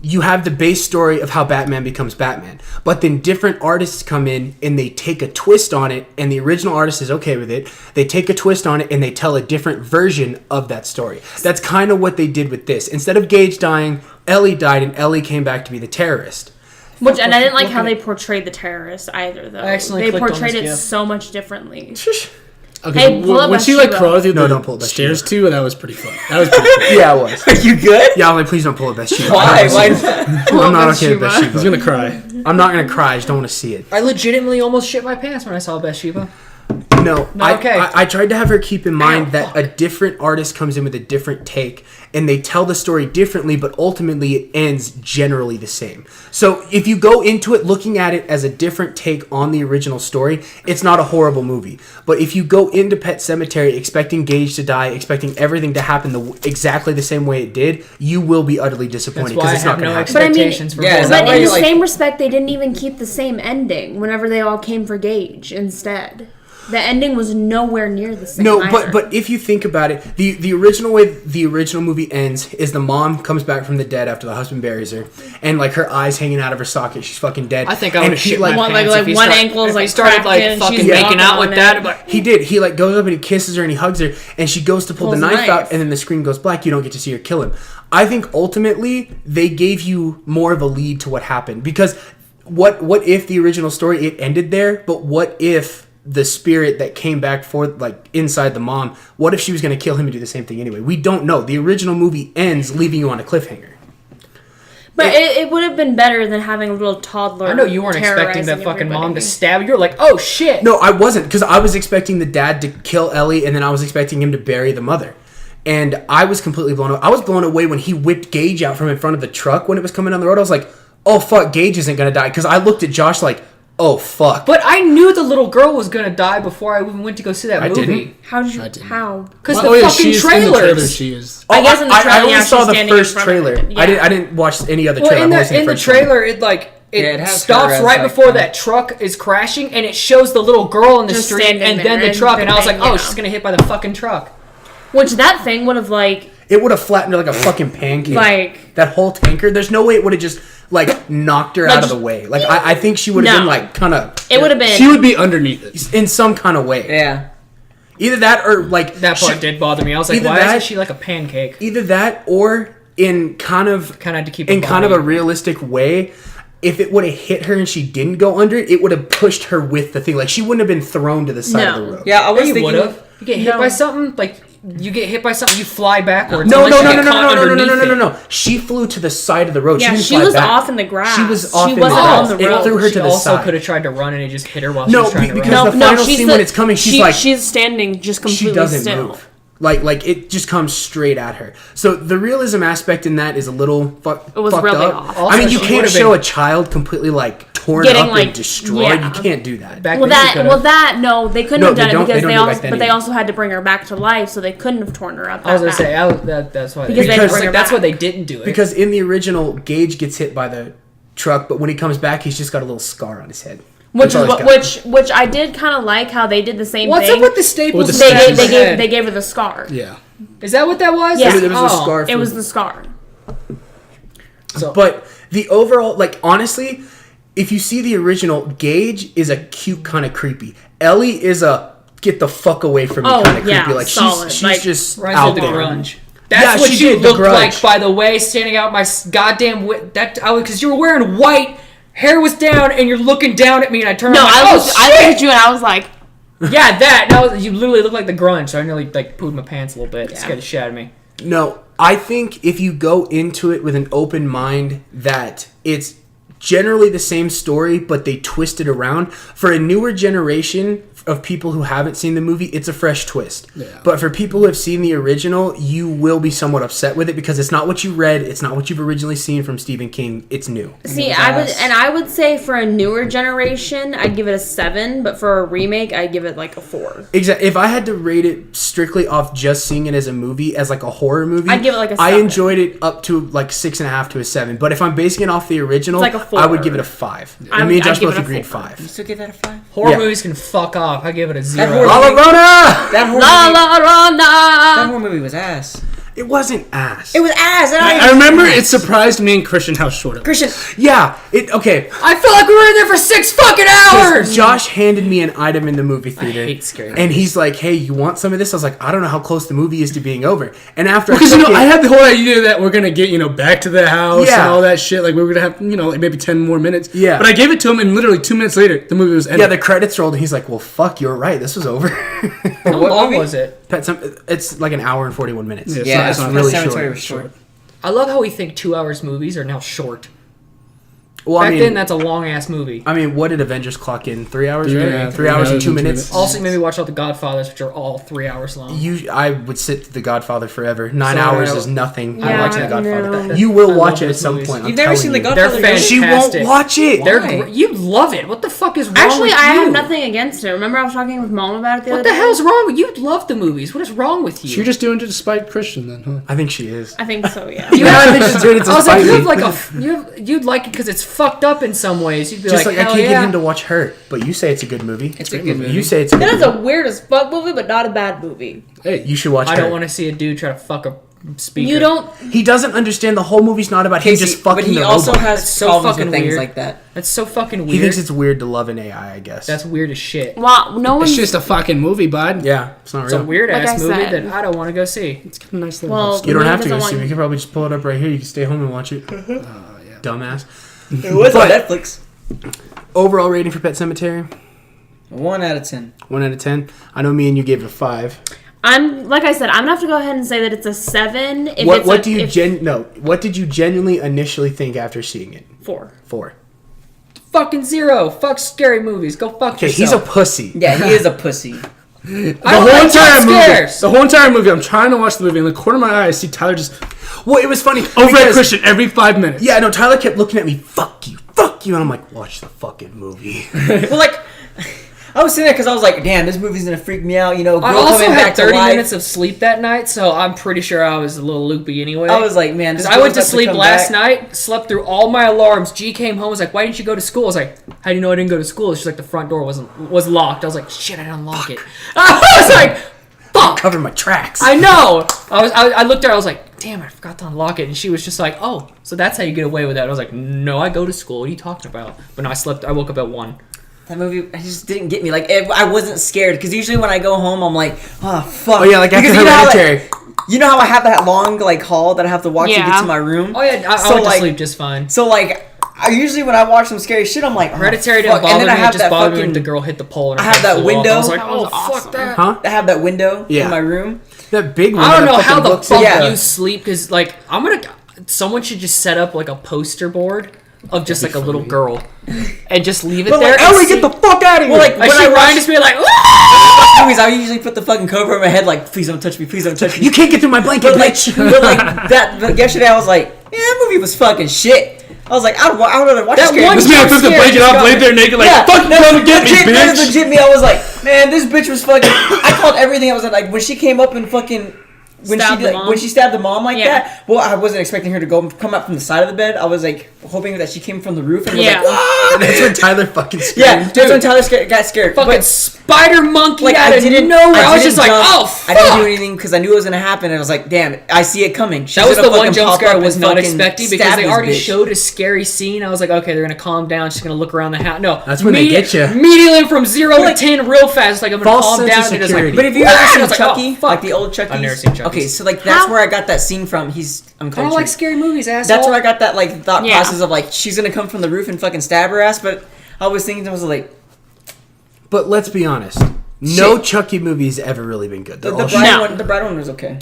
You have the base story of how Batman becomes Batman, but then different artists come in and they take a twist on it, and the original artist is okay with it. They take a twist on it and they tell a different version of that story. That's kind of what they did with this. Instead of Gage dying, Ellie died, and Ellie came back to be the terrorist. Which, and I didn't like how they portrayed the terrorist either, though. I accidentally They clicked on portrayed this it GIF. so much differently. Okay, Hey, pull up when she like Bathsheba. crawled through Don't pull up the stairs Bathsheba. too, that was pretty fun. That was pretty cool. Yeah, it was. Are you good? Yeah, I'm like, please don't pull a Bathsheba. Why? I'm Why? not okay with Bathsheba. He's Bathsheba. gonna cry. I'm not gonna cry. I just don't want to see it. I legitimately almost shit my pants when I saw Bathsheba. No, Okay. I tried to have her keep in mind Ow, that a different artist comes in with a different take, and they tell the story differently, but ultimately it ends generally the same. So if you go into it looking at it as a different take on the original story, it's not a horrible movie. But if you go into Pet Sematary expecting Gage to die, expecting everything to happen exactly the same way it did, you will be utterly disappointed That's why I because it's not have going no to happen. But I mean- expectations for Yeah, horror. is that But why in the you're like- same respect, they didn't even keep the same ending whenever they all came for Gage instead. The ending was nowhere near the same. No, either. but if you think about it, the original way the original movie ends is the mom comes back from the dead after the husband buries her, and like her eyes hanging out of her socket, she's fucking dead. I think I And would he, shit like, my One- pants like if he one start- ankle's, if like, he started cracked in, like fucking she's making walking out with on that. it. But He did. He like goes up and he kisses her and he hugs her, and she goes to pull the Pulls the knife knife. out, and then the screen goes black. You don't get to see her kill him. I think ultimately they gave you more of a lead to what happened, because what if the original story it ended there, but what if the spirit that came back for like inside the mom, what if she was going to kill him and do the same thing anyway? We don't know. The original movie ends leaving you on a cliffhanger. But it would have been better than having a little toddler. I know you weren't expecting that terrorizing fucking mom to everybody. stab you. You're like, oh shit. No, I wasn't, because I was expecting the dad to kill Ellie, and then I was expecting him to bury the mother. And I was completely blown away. I was blown away when he whipped Gage out from in front of the truck when it was coming down the road. I was like, oh fuck, Gage isn't going to die. Because I looked at Josh like, oh fuck. But I knew the little girl was gonna die before I even went to go see that I movie. didn't. How did you? I didn't. How? Because Oh, the yeah, fucking she's in the trailer. trailers. She is. I guess in the trailer, I only yeah, saw she's the standing in first front of trailer. it. Yeah. I didn't watch any other Well, trailer. in I've only seen the first one. trailer, it it has her stops as, right like, before that truck is crashing, and it shows the little girl in the Just street, standing and there, then the and truck, and I was like, then, oh, yeah. she's gonna hit by the fucking truck. Which that thing would have like It would have flattened her like a fucking pancake. Like- that whole tanker. There's no way it would have just like knocked her Like, out of the way. Like I think she would have No. been like kind of it would have been. She would be underneath it. in some kind of way. Yeah. Either that or like That part did bother me. I was like, either why that- isn't she like a pancake? Either that or in kind of Kind of had to keep in her kind of body. a realistic way. If it would have hit her and she didn't go under it, it would have pushed her with the thing. Like she wouldn't have been thrown to the side of No. the road. Yeah, I was You would thinking. have. You get hit No. by something, like you get hit by something, you fly backwards. No, unless no, you no, no, get no, caught no, no, no, no, no, underneath no, no, it. no. She flew to the side of the road. Yeah, she didn't she fly was back. off in the grass. She was off She in wasn't the on grass. the It road. threw her She to the also side. could have tried to run and it just hit her while she No, was trying to because run. the final scene when it's coming, she's she's standing just completely she doesn't still. move. Like it just comes straight at her. So the realism aspect in that is a little fucked It was really up. off. Also, I mean, you she can't would've show been- a child completely like torn Getting, up like, and destroyed. yeah. You can't do that. Back Well, then she that could've. no, they couldn't No, have they done it don't- they because don't they do it also, back then but they either. also had to bring her back to life, so they couldn't have torn her up. I was that gonna bad. say that's why. Because they had to bring her that's back. why they didn't do it. Because in the original, Gage gets hit by the truck, but when he comes back, he's just got a little scar on his head. Which That's all is he's what, got. which I did kind of like how they did the same What's thing. up with the staples? With the they staples. gave they gave her the scar. Yeah. Is that what that was? Yeah. It was a scar. It was the scar. So, But the overall, like, honestly, if you see the original, Gage is a cute kind of creepy. Ellie is a get the fuck away from me Oh, kind of yeah, creepy. Like solid. she's Like, just Rise out of the there. grunge. That's Yeah, what she you did, the looked like, grunge. by the way, standing out my goddamn because you were wearing white, hair was down, and you're looking down at me, and I turned. No, around, I like, looked at you and I was like, yeah, that. No, you literally look like the grunge. So I nearly like pooed my pants a little bit. It scared the shit out of me. No, I think if you go into it with an open mind that it's generally the same story, but they twist it around. For a newer generation of people who haven't seen the movie, it's a fresh twist. Yeah. But for people who have seen the original, you will be somewhat upset with it because it's not what you read, it's not what you've originally seen from Stephen King. It's new. see, I would say for a newer generation, I'd give it a 7, but for a remake, I'd give it like a 4. Exactly. If I had to rate it strictly off just seeing it as a movie, as like a horror movie, I'd give it like a I 7. enjoyed it up to like 6.5 to a 7. But if I'm basing it off the original, It's like a 4. I would give it a 5. And me and I'd Josh give both it a agreed 4. 5. You still give that a 5? Horror Yeah. movies can fuck off. top. I gave it a 0. La Llorona! That horror movie was ass. It wasn't ass. It was ass. I remember it surprised me and Christian how short it was. Christian. Yeah. Okay. I felt like we were in there for 6 fucking hours. Josh handed me an item in the movie theater. I hate scary And movies. he's like, "Hey, you want some of this?" I was like, "I don't know how close the movie is to being over." And after Because I took I had the whole idea that we're gonna get back to the house Yeah. and all that shit. Like we were gonna have like maybe 10 more minutes. Yeah. But I gave it to him, and literally 2 minutes later, the movie was ended. yeah, the credits rolled, and he's like, "Well, fuck, you were right. This was over." How long was it? It's like an hour and 41 minutes. Yeah, Yeah, it's not really Pet Sematary short. was short. I love how we think 2 hours movies are now short. Well, Back then, that's a long ass movie. I mean, what did Avengers clock in? 3 hours, Yeah, right? 3 hours and 2 minutes. Also, you made me watch all the Godfathers, which are all 3 hours long. I would sit through The Godfather forever. 9 So hours I- is nothing. Yeah, I watch The Godfather. no. You will I watch love it at those some movies. point. I'm You've never telling seen The you. Godfather? They're She won't fantastic. watch it. They're Why? you love it. What the fuck is wrong Actually, with I you? have nothing against it. Remember I was talking with Mom about it the What other the day? hell's wrong with you? Love the movies. What is wrong with you? You're just doing it to spite Christian, then, huh? I think she is. I think so, yeah. Yeah, I think she's doing it to I was like, spite you me. have like you'd like it because it's fucked up in some ways. You'd be Just like, like I hell can't yeah. get him to watch Hurt, but you say it's a good movie. It's a good movie. You say it's a good That is movie. a weird as fuck movie, but not a bad movie. Hey, You should watch I Hurt. don't want to see a dude try to fuck a speaker. You don't. He doesn't understand the whole movie's not about him Casey, just fucking but he the also robot. has That's so problems fucking with things weird. like that. That's so fucking weird. He thinks it's weird to love an AI, I guess. That's weird as shit. Well, no it's one's. just a fucking movie, bud. yeah, it's not It's a real. weird Like ass I movie said. that I don't want to go see. It's got a nice little Well, love story. You don't Maybe have to doesn't go see. want- We can probably just pull it up right here. You can stay home and watch it. Dumbass. It was on Netflix. Overall rating for Pet Sematary? 1 out of 10. 1 out of 10. I know me and you gave it a 5. Like I said, I'm gonna have to go ahead and say that it's a 7. If What it's what a, do you if, what did you genuinely initially think after seeing it? 4. 4. Fucking 0. Fuck scary movies. Go fuck Okay, yourself. he's a pussy. Yeah, he is a pussy. The I whole don't like entire jump movie. scares. The whole entire movie. I'm trying to watch the movie. In the corner of my eye, I see Tyler just Well, it was funny. over at because- Christian every 5 minutes. Yeah, no, Tyler kept looking at me, fuck you, and I'm like, watch the fucking movie. Well, like, I was sitting there because I was like, damn, this movie's gonna freak me out. Girl I also coming had back 30 to life. minutes of sleep that night, so I'm pretty sure I was a little loopy anyway. I was like, man, this I went to girl's about sleep come last back. night, slept through all my alarms. G came home, was like, "Why didn't you go to school?" I was like, "How do you know I didn't go to school?" She's like, "The front door was locked." I was like, "Shit, I didn't unlock it." I was like, "Fuck." Cover my tracks. I know. I looked at her. I was like, "Damn, I forgot to unlock it." And she was just like, "Oh, so that's how you get away with that?" I was like, "No, I go to school. What are you talking about?" But no, I woke up at 1. That movie, I just didn't get me. Like, I wasn't scared because usually when I go home, I'm like, oh fuck. Oh yeah, like after Because Hereditary. you know how I have that long like hall that I have to walk to Yeah. get to my room. Oh yeah, I So, went to like- sleep just fine. So like, I usually when I watch some scary shit, I'm like, oh, Hereditary fuck. didn't bother And then I me. It have just that bothered me fucking. when the girl hit the pole. And I her have head that flew off. window. I was like, That "Oh was awesome. fuck that." Huh? I have that window Yeah. in my room. That big one. I don't that know how fucking the looks fuck like Yeah. you sleep because like someone should just set up like a poster board of just like a little girl and just leave it But, there. like, and Ellie, see- get the fuck out of here! Well, like, Like when she I Ryan watch just be like, "Ah!" movies, I usually put the fucking cover over my head, like, please don't touch me, please don't touch me. you can't get through my blanket, But like, bitch. but like that. But yesterday, I was like, man, that movie was fucking shit. I was like, I would rather watch That a scary one This movie. man took the scared, blanket just off, got laid me. there naked, like, Yeah, fucking that- come get me, that was bitch. legit me. I was like, man, this bitch was fucking. I called everything. I was like, when she came up and fucking. Stabbed the mom? When she stabbed the mom like Yeah. that, well, I wasn't expecting her to come out from the side of the bed. I was like hoping that she came from the roof and was Yeah. like, "Ah!" That's when Tyler fucking screamed. Yeah, that's when Tyler got scared. fucking But spider monkey like out I of didn't nowhere. I was didn't just like, jump. oh fuck. I didn't do anything because I knew it was gonna happen, and I was like, damn, I see it coming. She's That was gonna the one fucking jump pop scare I up was and not fucking expecting because stab they this already bitch. showed a scary scene. I was like, okay, they're gonna calm down. She's gonna look around the house. No, That's when they get ya. Immediately from 0 Well, to like, 10 real fast. Like I'm gonna false calm sense down. of And just security. like, But if you "Wah!" ever And I seen was like, Chucky, oh, fuck. like the old Chucky, I've never seen Chucky. Okay, so like that's How- where I got that scene from. I'm I don't like scary movies, asshole. That's where I got that like thought Yeah. process of like she's gonna come from the roof and fucking stab her ass. But I was thinking, I was like, But let's be honest. No Shit. Chucky movie's ever really been good. the They're all bride shit. No. one. The bride one was okay.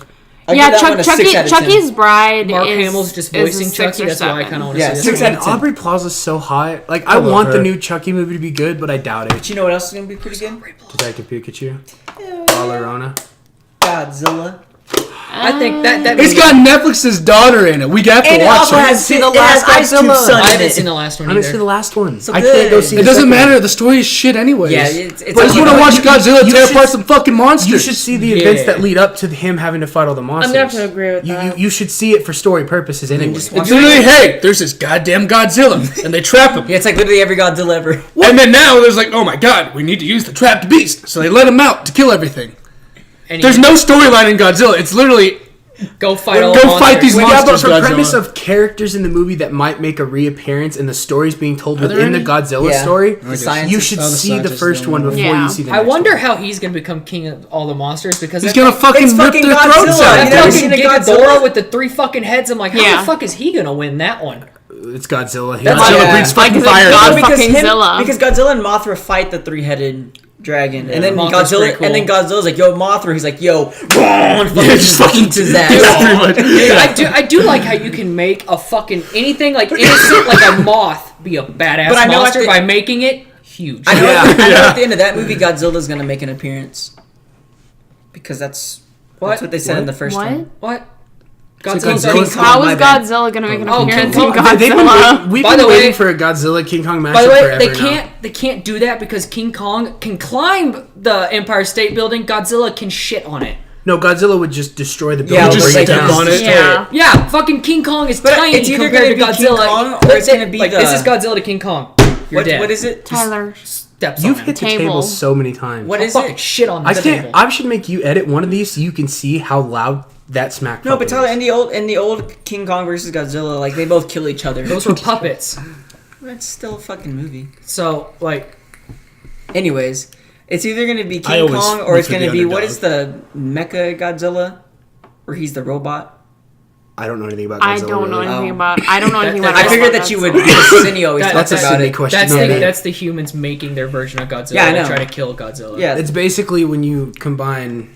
I Yeah, give that one a 6 out of 10. Chucky's Bride Mark is Hamill's just is a voicing 6 Chucky. or That's why I 7. kind of want to Yeah, see 6 this out one. of 10. Aubrey Plaza's so hot. Like, I love want the her. new Chucky movie to be good, but I doubt it. But you know what else is gonna be pretty good? Detective Pikachu. La Llorona. Godzilla. I think that It's got Netflix's daughter in it. We got to And it watch also it. has See the last Godzilla. I haven't seen the last one I either. didn't see the last one. So I can't go good. see It the doesn't second matter. one. The story is shit anyways. Yeah, it's I just want to watch Godzilla you tear should- apart some fucking monsters. You should see the events that lead up to him having to fight all the monsters. gonna have to agree with that. You should see it for story purposes anyway. just It's literally, hey, there's this goddamn Godzilla, and they trap him. Yeah, it's like literally every Godzilla ever. And then now there's like, oh my god, we need to use the trapped beast. So they let him out to kill everything. And There's no storyline in Godzilla. It's literally, go fight all Go the fight these monsters. Yeah, but monsters, for Godzilla. premise of characters in the movie that might make a reappearance and the stories being told there within the any? Godzilla Yeah. story, The science you is- should the see the scientists first don't one know. before Yeah. you see the I next wonder one. how he's gonna become king of all the monsters because he's that gonna fucking It's rip fucking their throats Godzilla. out. You that never fucking seen a Gigadora Godzilla? with the 3 fucking heads. I'm like, how Yeah. the fuck is he gonna win that one? It's Godzilla. That's Godzilla Yeah. breathes fucking Like, fire. God because fucking Zilla. because Godzilla and Mothra fight the 3-headed dragon, and then Mothra's Godzilla, pretty cool. and then Godzilla's like, "Yo, Mothra," he's like, "Yo," and just fucking eats his ass. Yeah, pretty much. Dude, I do like how you can make a fucking anything like innocent like a moth be a badass But I know monster at the- by making it huge. I know, Yeah. I know at the end of that movie, Godzilla's gonna make an appearance because that's What? what they said in the first What? one. What? Godzilla's Godzilla's King already Kong. How my is bad. Godzilla gonna make an Oh, appearance King in Kong. They've Godzilla? been, we've By been the way- waiting for a Godzilla King Kong matchup By the way, forever they now. can't do that because King Kong can climb the Empire State Building. Godzilla can shit on it. No, Godzilla would just destroy the building. Yeah, and just bring it step down. on it. Yeah. Yeah, fucking King Kong is But tiny it's either compared to gonna be King Godzilla. Kong or it's gonna be like the- this is Godzilla to King Kong. You're dead. What is it? Tyler. Steps You've on hit him. the Table. table so many times. What I'll is fucking it? shit on I the can't. table. I should make you edit one of these so you can see how loud that smack. No, but fucking Tyler, is. in the old King Kong versus Godzilla, like they both kill each other. Those were puppets. That's still a fucking movie. So like, Anyways, it's either gonna be I King always Kong or root it's for gonna the be what underdog. is the Mecha Godzilla, where he's the robot. I don't know anything about Godzilla. I don't know really. anything Oh. about. I don't know anything That- about. I figured that you would. Because Cindy always That- talks That's a about silly it. question. that's No, the no. that's the humans making their version of Godzilla. Yeah, I They know. try to kill Godzilla. Yeah, It's basically when you combine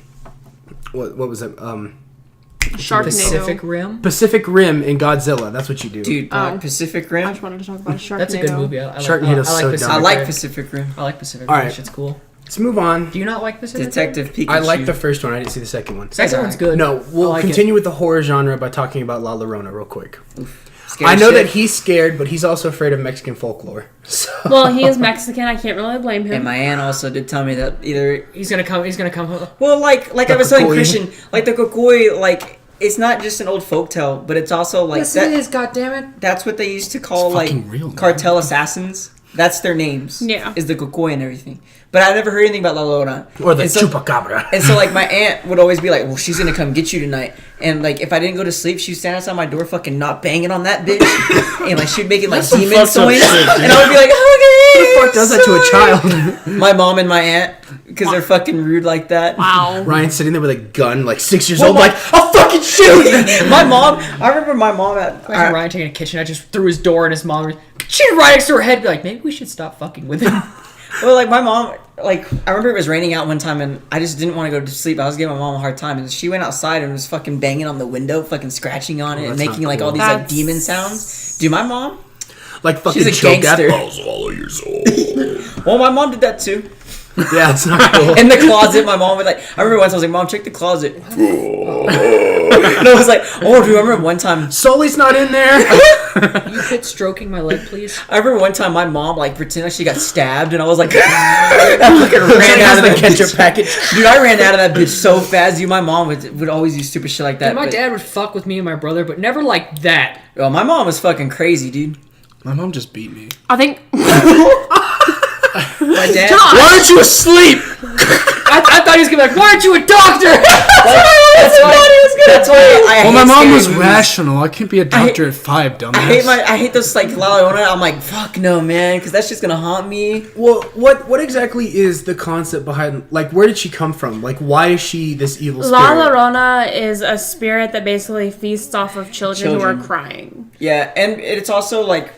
what was it? Sharknado. Pacific Rim. Pacific Rim and Godzilla. That's what you do. dude, Oh. Pacific I Rim. just wanted to talk about Sharknado. That's a good movie. I like, Sharknado's I like so Pacific dumb. I like Rim. Pacific Rim. I like Pacific All Rim. right. Shit's cool. Let's move on. Do you not like Pacific Rim? Detective Pikachu. I like the first one. I didn't see the second one. Second one's good. No, we'll I like continue with the horror genre by talking about La Llorona real quick. Scary I know shit. that he's scared, but he's also afraid of Mexican folklore. So. Well, he is Mexican. I can't really blame him. And my aunt also did tell me that either. He's gonna come. He's gonna come. Well, like The I was telling Kukui. Christian, like the Kukui, like it's not just an old folktale, but it's also like Yes, that. it is. God damn it. That's what they used to call It's like fucking real, man. cartel assassins. That's their names. Yeah. Is the Kukui and everything. But I never heard anything about La Llorona. Or the And so- chupacabra. And so, like, my aunt would always be like, well, she's gonna come get you tonight. And, like, if I didn't go to sleep, she'd stand outside my door fucking not banging on that bitch. And, like, she'd make it, like, some demon fucked up noise. shit, dude. And I would be like, okay. Who the fuck does that to a child? My mom and my aunt, because they're fucking rude like that. Wow. Ryan's sitting there with a gun, like 6 years Well, old, my- like, I'll fucking shoot! My mom, I remember my mom at. Imagine Ryan taking a kitchen. I just threw his door and his mom. She'd right next to her head. Be like, maybe we should stop fucking with him. Well, like my mom, like I remember it was raining out one time, and I just didn't want to go to sleep. I was giving my mom a hard time, and she went outside and was fucking banging on the window, fucking scratching on it, and that's making not like all cool. these like That's- demon sounds. Dude, my mom, Like fucking she's a choke at- gangster. Swallow your soul. Well, my mom did that too. Yeah, it's not cool. In the closet, my mom would like. I remember once I was like, "Mom, check the closet." And I was like, "Oh, dude!" I remember one time. Sully's not in there. You quit stroking my leg, please. I remember one time my mom like pretended like she got stabbed, and I was like, I fucking ran out of the that ketchup bitch. package. Dude, I ran out of that bitch so fast. Dude, my mom would always do stupid shit like that. Dude, my but- dad would fuck with me and my brother, but never like that. Oh, my mom was fucking crazy, dude. My mom just beat me. I think. My dad. Why aren't you asleep? I thought he was gonna be like, "Why aren't you a doctor?" That's why I Well, hate my mom scary was movies. rational. I can't be a doctor at 5, dumbass. I hate those like La Llorona. I'm like, fuck no, man, because that's just gonna haunt me. Well, what exactly is the concept behind, like, where did she come from? Like, why is she this evil spirit? La Llorona is a spirit that basically feasts off of children who Children. are crying. Yeah, and it's also like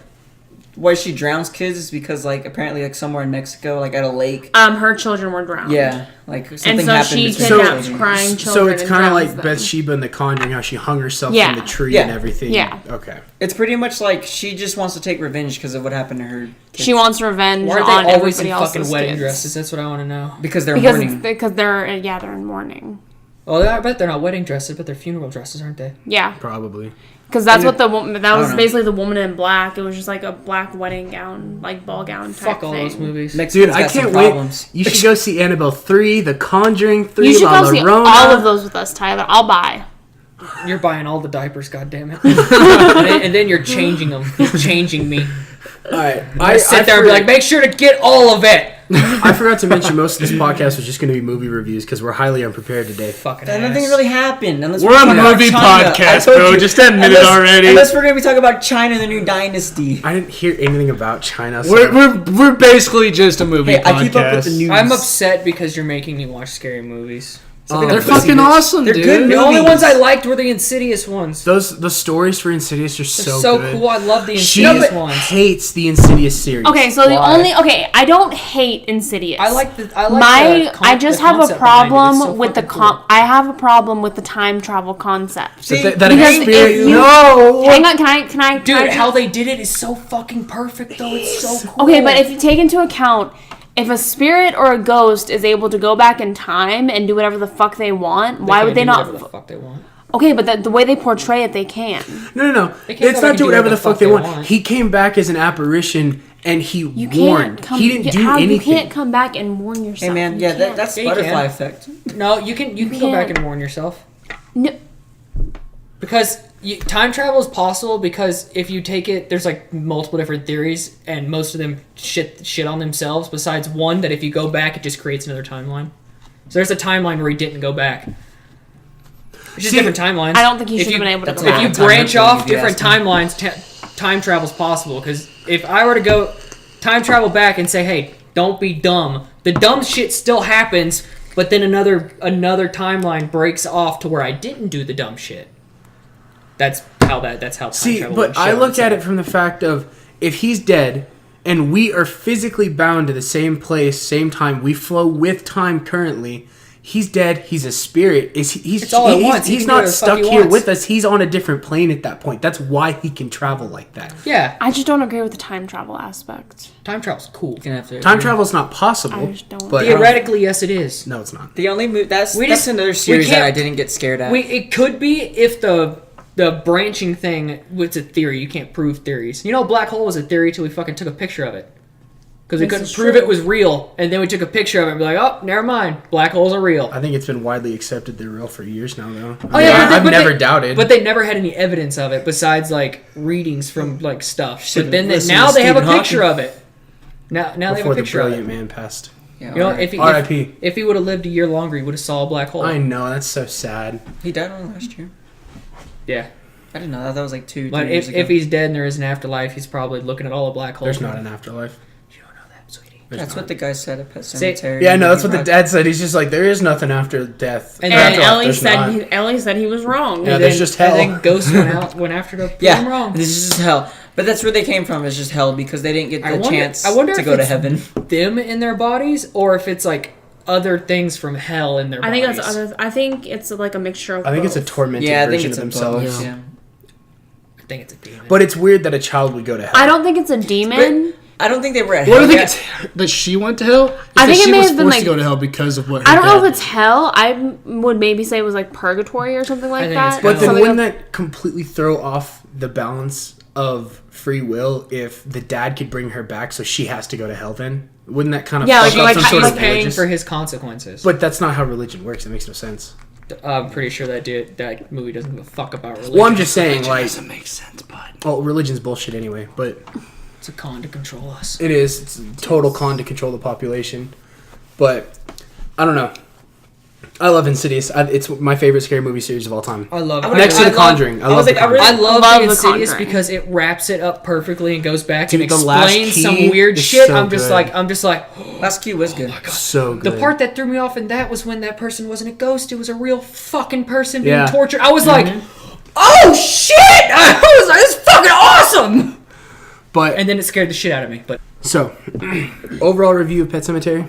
why she drowns kids is because like apparently like somewhere in Mexico, like at a lake. Her children were drowned. Yeah, like something And so happened. she between kidnaps children. crying children. So it's and kind of drowns like them. Bathsheba in The Conjuring, how she hung herself Yeah. from the tree Yeah. and everything. Yeah. Okay. It's pretty much like she just wants to take revenge because of what happened to her. Kids. She wants revenge Why are on they always everybody in else's fucking wedding kids. dresses? That's what I want to know. because they're Because mourning. they're in mourning. Oh, I bet they're not wedding dresses, but they're funeral dresses, aren't they? Yeah, Probably. because that's what that was know. basically the woman in black. It was just like a black wedding gown, like ball gown type Fuck all thing. those movies. Dude, I can't wait. You should go see Annabelle 3, The Conjuring 3, You should La go see Llorona. all of those with us, Tyler. I'll buy. You're buying all the diapers, goddammit. and then you're changing them. You're changing me. All right. I sit there and be like, make sure to get all of it. I forgot to mention most of this podcast was just going to be movie reviews because we're highly unprepared today. Fucking Nothing ass. really happened. Unless We're a talking about movie China. podcast, I told bro. you. Just admit it already. Unless we're going to be talking about China and the new dynasty. I didn't hear anything about China. So We're basically just a movie podcast. I keep up with the news. I'm upset because you're making me watch scary movies. They're fucking awesome, They're dude. good The only movies. ones I liked were the Insidious ones. the stories for Insidious are They're so so good. cool. I love the She Insidious ones. hates the Insidious series. Okay, so Why? I don't hate Insidious. I like I just have a problem with I have a problem with the time travel concept. See, That Because experience. if you- No. Hang on, can I Dude, how they did it is so fucking perfect, though. It's so cool. Okay, but if you take into account if a spirit or a ghost is able to go back in time and do whatever the fuck they want, why would they not? Whatever the fuck they want. Okay, but the way they portray it, they can. No. They can't It's go back not and do whatever the fuck they want. He came back as an apparition and he You warned. can't come. He didn't do how, anything. You can't come back and warn yourself. Hey man, You yeah, can't. that's Yeah, you butterfly can. effect. No, you can go back and warn yourself. No, Because time travel is possible because if you take it, there's like multiple different theories, and most of them shit on themselves. Besides one that if you go back, it just creates another timeline. So there's a timeline where he didn't go back. It's just different timelines. I don't think he If should have you- been able to that's go If back. you Time branch travel, off if you different ask me. timelines, time travel's possible. Because if I were to go time travel back and say, "Hey, don't be dumb," the dumb shit still happens, but then another timeline breaks off to where I didn't do the dumb shit. That's how time See, travel but would I show look at itself. it from the fact of if he's dead and we are physically bound to the same place, same time, we flow with time currently. He's dead. He's a spirit. He's all at once. He He's can do not whatever the fuck stuck he here wants. with us. He's on a different plane at that point. That's why he can travel like that. Yeah, I just don't agree with the time travel aspect. time travel's cool. You're gonna have to Time travel's not possible. I just don't. But Theoretically, yes, it is. no, it's not. The only that's We that's just- another we series that can't- I didn't get scared at. It could be if the branching thing was a theory. You can't prove theories. You know, black hole was a theory till we fucking took a picture of it. Because we This couldn't is prove true. it was real, and then we took a picture of it and be like, oh, never mind, black holes are real. I think it's been widely accepted they're real for years now, though. Oh yeah, I've never doubted. But they never had any evidence of it besides like readings from like stuff. Should've But then listened now to they have a Stephen picture of it. Now they have before a the picture of brilliant it. man passed. Yeah, You know, alright. R.I.P. if he would have lived a year longer, he would have saw a black hole. I know, that's so sad. He died on last year. Yeah, I didn't know that. That was like 2 but years ago. if he's dead and there is an afterlife, he's probably looking at all the black holes. There's not an afterlife. You don't know that, sweetie. There's That's not. what the guy said at Pet Say- Sematary. Yeah, no, that's what the dad said. He's just like, there is nothing after death. And Or And afterlife, Ellie there's said not. Ellie said he was wrong. Yeah, there's just hell. And then Ghost went after the prove him Yeah, wrong. this is just hell. But that's where they came from. It's just hell because they didn't get the chance I wonder to if go to it's heaven. them in their bodies, or if it's like other things from hell in their I bodies. think that's other. I think it's like a mixture of. I think it's a both. tormented Yeah, I think version it's of a themselves. both. Yeah. I think it's a demon. But it's weird that a child would go to hell. I don't think it's a demon. I don't think they were at What hell do you yet. think it's that she went to hell? I think it she may was have been, forced like- to go to hell because of what. I her don't know dad- if it's hell. I would maybe say it was like purgatory or something like think that. it's But then Something wouldn't of- that completely throw off the balance of free will if the dad could bring her back so she has to go to hell then? Wouldn't that kind of Yeah, fuck up like some how- sort She's of paying religious? for his consequences. But that's not how religion works. It makes no sense. I'm pretty sure that movie doesn't give a fuck about religion. Well, I'm just saying, like, doesn't make sense, bud. well, religion's bullshit anyway, but It's a con to control us. it is. It's a total con to control the population. But, I don't know. I love Insidious. It's my favorite scary movie series of all time. I love it. Next to I The love- Conjuring. I I love was The like, I really- Conjuring. I love Love the The Insidious Conjuring. because it wraps it up perfectly and goes back Dude, and the last explains key some weird is shit. so I'm just good. like, Last Q was good. So good. the part that threw me off in that was when that person wasn't a ghost; it was a real fucking person being Yeah. tortured. I was like, "Oh shit!" I was like, "It's fucking awesome!" But, And then it scared the shit out of me. But so, overall review of Pet Sematary?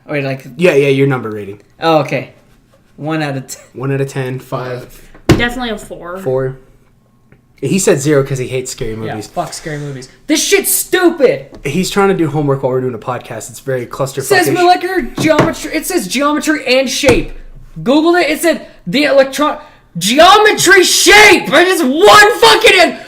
Wait, like, Yeah, your number rating. oh, okay. 1 out of 10. 1 out of 10, 5, Definitely a 4. 4. He said 0 because he hates scary yeah, movies. fuck scary movies. This shit's stupid. He's trying to do homework while we're doing a podcast. It's very It says clusterfuckish. molecular geometry. It says geometry and shape. Googled it. It said the electron geometry shape. I just one fucking.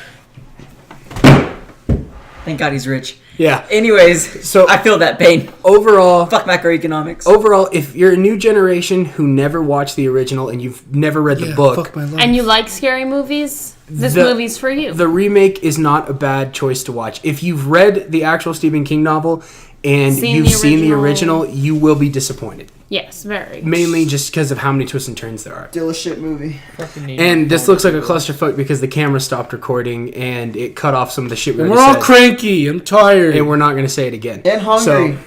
Thank God he's rich. Yeah. Anyways, So- I feel that pain. Overall, Fuck macroeconomics. if you're a new generation who never watched the original and you've never read the book, Fuck my life. And you like scary movies? This The- movie's for you. the remake is not a bad choice to watch. If you've read the actual Stephen King novel and Seen you've the seen the original. original, you will be disappointed. Yes, very. Mainly just because of how many twists and turns there are. Still a shit movie. And this looks like a clusterfuck because the camera stopped recording and it cut off some of the shit we We're already all said. cranky. I'm tired. And we're not going to say it again. And hungry.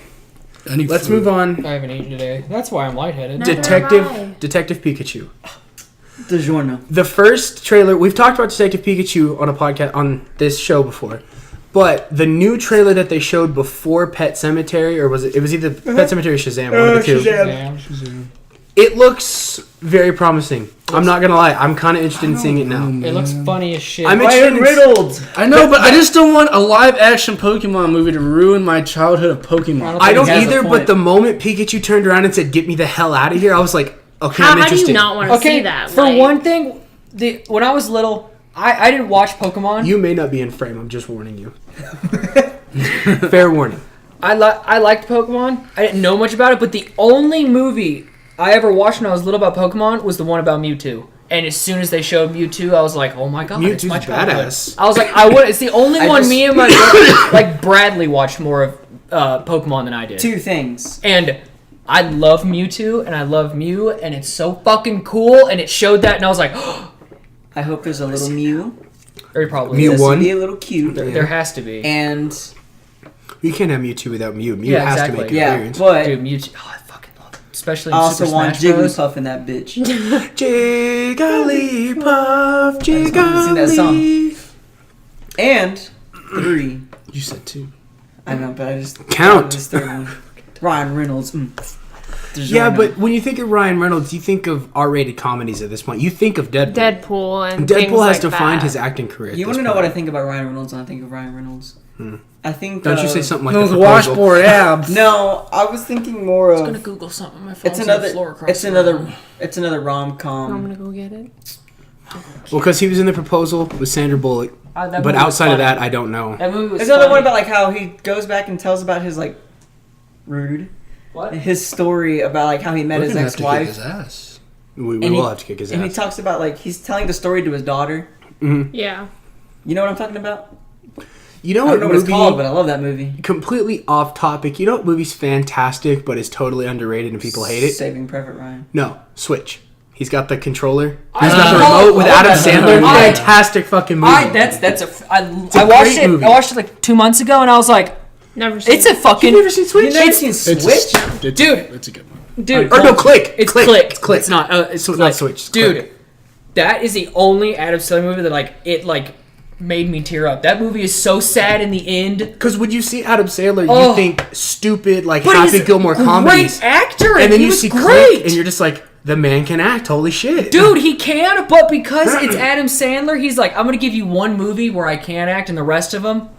I need Let's food. move on. I haven't eaten today. That's why I'm lightheaded. Neither Detective have I. Detective Pikachu. DiGiorno. The first trailer, we've talked about Detective Pikachu on a podcast on this show before. But the new trailer that they showed before Pet Sematary, or was it was either Pet Sematary or Shazam, one of the two. Shazam. It looks very promising. I'm not gonna lie, I'm kind of interested in seeing it now. It looks funny as shit. I'm Ryan Reynolds. I know, but I just don't want a live action Pokemon movie to ruin my childhood of Pokemon. I don't He has a either, point. but the moment Pikachu turned around and said, "Get me the hell out of here," I was like, "Okay, I'm How do interested." you not want to Okay, see that? for Like, one thing, when I was little, I didn't watch Pokemon. You may not be in frame. I'm just warning you. Fair warning. I liked Pokemon. I didn't know much about it, but the only movie I ever watched when I was little about Pokemon was the one about Mewtwo. And as soon as they showed Mewtwo, I was like, "Oh my god, it's Mewtwo's my childhood." badass. I was like, It's the only I one. just- Me and my brother, like Bradley, watched more of Pokemon than I did. Two things. And I love Mewtwo, and I love Mew, and it's so fucking cool. And it showed that, and I was like, I hope there's a little Mew. very probably Mew This one? would be a little cute. There has to be. And You can't have Mewtwo without Mew. Mew Yeah, has exactly. to make an yeah, appearance. but Dude, Mewtwo. Oh, I fucking love it. Especially in I also Super want Smash Bros. Jigglypuff in that bitch. Jigglypuff, Jiggly. Sing that song. And 3. You said two. I know, but I just Count. This third one. Ryan Reynolds. Yeah, DiGiorno. but when you think of Ryan Reynolds, you think of R-rated comedies at this point. You think of Deadpool. Deadpool and things Deadpool has like defined that. his acting career. at You this want to know what I point. think about Ryan Reynolds when I think of Ryan Reynolds? I think. Don't you say something like Those The Proposal. washboard abs. No, I was thinking more of. I'm gonna Google something. My phone's It's on the floor another. across It's the another. room. It's another rom I'm com. gonna go get it. Well, because he was in The Proposal with Sandra Bullock. That But movie was outside of funny. that, I don't know. That movie was There's another funny. one about like how he goes back and tells about his like rude What? his story about like how he met We're his gonna have to kick ex-wife. his ass. We And will have to kick his And he ass. talks about like he's telling the story to his daughter. Yeah. You know what I'm talking about? You know I what don't know what it's movie? called, but I love that movie. Completely off topic. You know what movie's fantastic, but is totally underrated and people hate it? Saving Private Ryan. No, Switch. He's got the controller. I He's got the love- remote with I love Adam that Sandler. movie. Fantastic fucking movie. I a watched great it. movie. I watched it like 2 months ago, and I was like, Never seen "It's a it. fucking You never seen Switch? You never It's- seen It's Switch? Dude. It's a good one. dude." Or no, Click. It's Click. Click. It's Click. It's not. It's not Click. Switch, it's Dude, Click. that is the only Adam Sandler movie that like made me tear up. That movie is so sad in the end. Because when you see Adam Sandler, Oh. you think stupid, like But Happy he's Gilmore a comedies. great actor, And then he you was see great. Click, and you're just like, the man can act. Holy shit. Dude, he can, but because it's Adam Sandler, he's like, I'm gonna give you one movie where I can act, and the rest of them,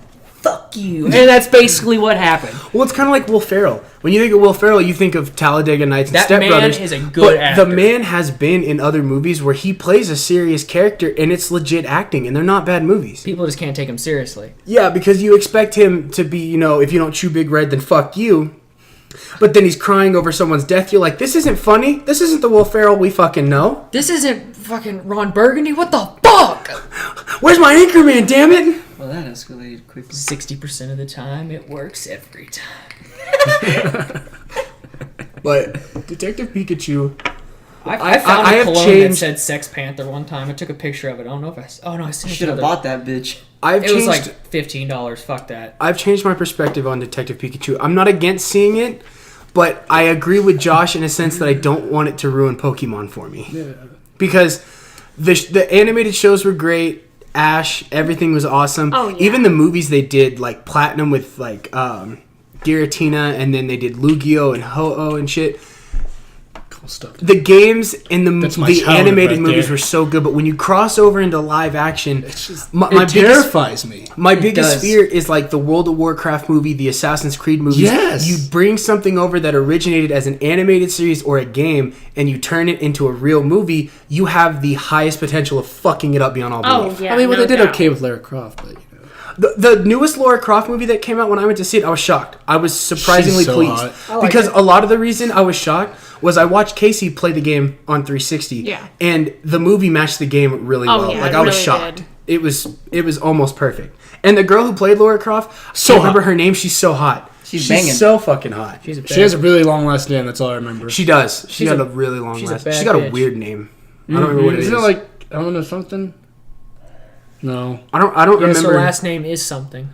fuck you. And that's basically what happened. Well, it's kind of like Will Ferrell. When you think of Will Ferrell, you think of Talladega Nights and That Step man Brothers. is a good but actor. the man has been in other movies where he plays a serious character, and it's legit acting, and they're not bad movies. People just can't take him seriously. Yeah, because you expect him to be, you know, if you don't chew Big Red, then fuck you. But then he's crying over someone's death. You're like, this isn't funny. This isn't the Will Ferrell we fucking know. This isn't fucking Ron Burgundy. What the fuck? Where's my Anchorman, damn it? Well, that escalated quickly. 60% of the time, it works every time. But Detective Pikachu, I found I a have cologne changed- that said Sex Panther one time. I took a picture of it. I don't know if I... Oh, no, I sent it Should to have the- bought that bitch. I've It was changed. like $15. Fuck that. I've changed my perspective on Detective Pikachu. I'm not against seeing it, but I agree with Josh in a sense that I don't want it to ruin Pokemon for me. Because the animated shows were great. Ash, everything was awesome. Oh, yeah. Even the movies they did, like Platinum with like Giratina, and then they did Lugia and Ho-Oh and shit. cool stuff. The games and That's my the childhood animated right movies there. were so good, but when you cross over into live action, It terrifies me. My biggest does. fear is like the World of Warcraft movie, the Assassin's Creed movies. Yes. You bring something over that originated as an animated series or a game, and you turn it into a real movie, you have the highest potential of fucking it up beyond all belief. Oh yeah. I mean, well, no they did doubt. okay with Lara Croft, but The newest Lara Croft movie that came out, when I went to see it, I was shocked. I was surprisingly She's so pleased. hot. Because a lot of the reason I was shocked was I watched Casey play the game on 360. Yeah. And the movie matched the game really Oh, well. yeah, Like, it I was really shocked. did. It was almost perfect. And the girl who played Lara Croft, So I can't remember hot. her name. She's so hot. She's banging. so fucking hot. She's a she has a really long last name. That's all I remember. She does. She She's got a- a really long she's a last. bad She got a bitch. weird name. I don't remember what it is. Isn't it like I don't know something? No. I don't Yes, remember. her last name is something.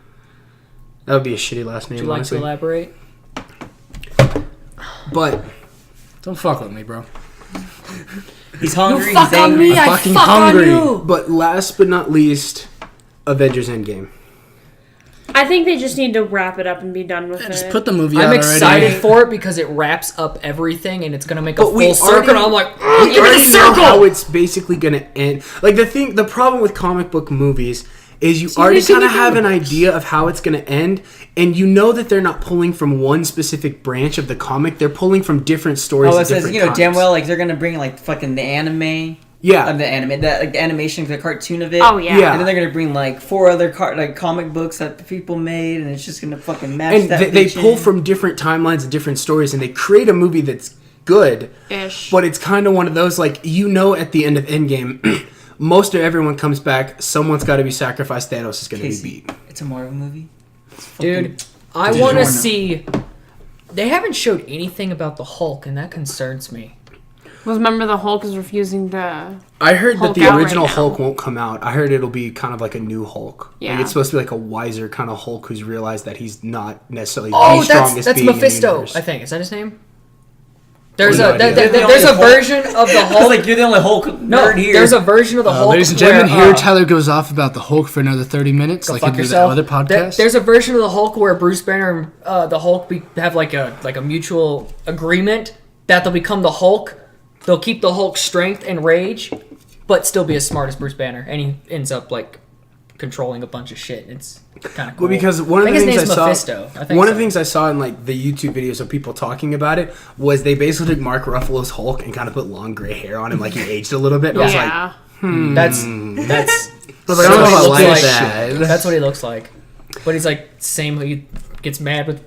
That would be a shitty last name, Would you like honestly. to elaborate? But Don't fuck with me, bro. He's hungry. You fuck he's on angry. me, I fucking fuck hungry. on you. but last but not least, Avengers Endgame. I think they just need to wrap it up and be done with Just it. put the movie out I'm already. excited for it because it wraps up everything and it's gonna make a But we full circle. And already- I'm like, We give me already the know how circle. it's basically gonna end. Like the problem with comic book movies is you already they've seen kind of the have an comics. idea of how it's gonna end, and you know that they're not pulling from one specific branch of the comic. They're pulling from different stories. Oh, at it says, different you know, damn times. well, like, they're gonna bring, like, fucking the anime. Yeah. Like, the animation, the cartoon of it. Oh, yeah. Yeah. And then they're gonna bring, like, 4 other comic books that the people made, and it's just gonna fucking match And that they bitch pull in. from different timelines and different stories, and they create a movie that's good. Ish. But it's kind of one of those, like, you know, at the end of Endgame, most of everyone comes back. Someone's got to be sacrificed. Thanos is going to be Casey, beat. it's a Marvel movie. It's fucking- Dude, I want to Ljarona. see. They haven't showed anything about the Hulk, and that concerns me. Well, remember the Hulk is refusing to. I heard Hulk that the out right original now. Hulk won't come out. I heard it'll be kind of like a new Hulk. Yeah. Like, it's supposed to be like a wiser kind of Hulk who's realized that he's not necessarily Oh, the strongest that's being in the Mephisto, universe. I think. Is that his name? There's No a idea. there's a version of the I was Hulk. like, you're the only Hulk No, nerd here. there's a version of the Hulk. Ladies and gentlemen, where, here Tyler goes off about the Hulk for another 30 minutes, like he fuck did that yourself. other podcast. There's a version of the Hulk where Bruce Banner and the Hulk have like a mutual agreement that they'll become the Hulk. They'll keep the Hulk's strength and rage, but still be as smart as Bruce Banner, and he ends up like controlling a bunch of shit. It's kind of cool. Well, because one of I the think his things I name's saw, Mephisto. I think one of so. the things I saw in like the YouTube videos of people talking about it was they basically took Mark Ruffalo's Hulk and kind of put long gray hair on him, like he aged a little bit. And I was like, Yeah. That's I was like, I don't know if I what he like looks that. That's what he looks like. But he's like same who he gets mad with.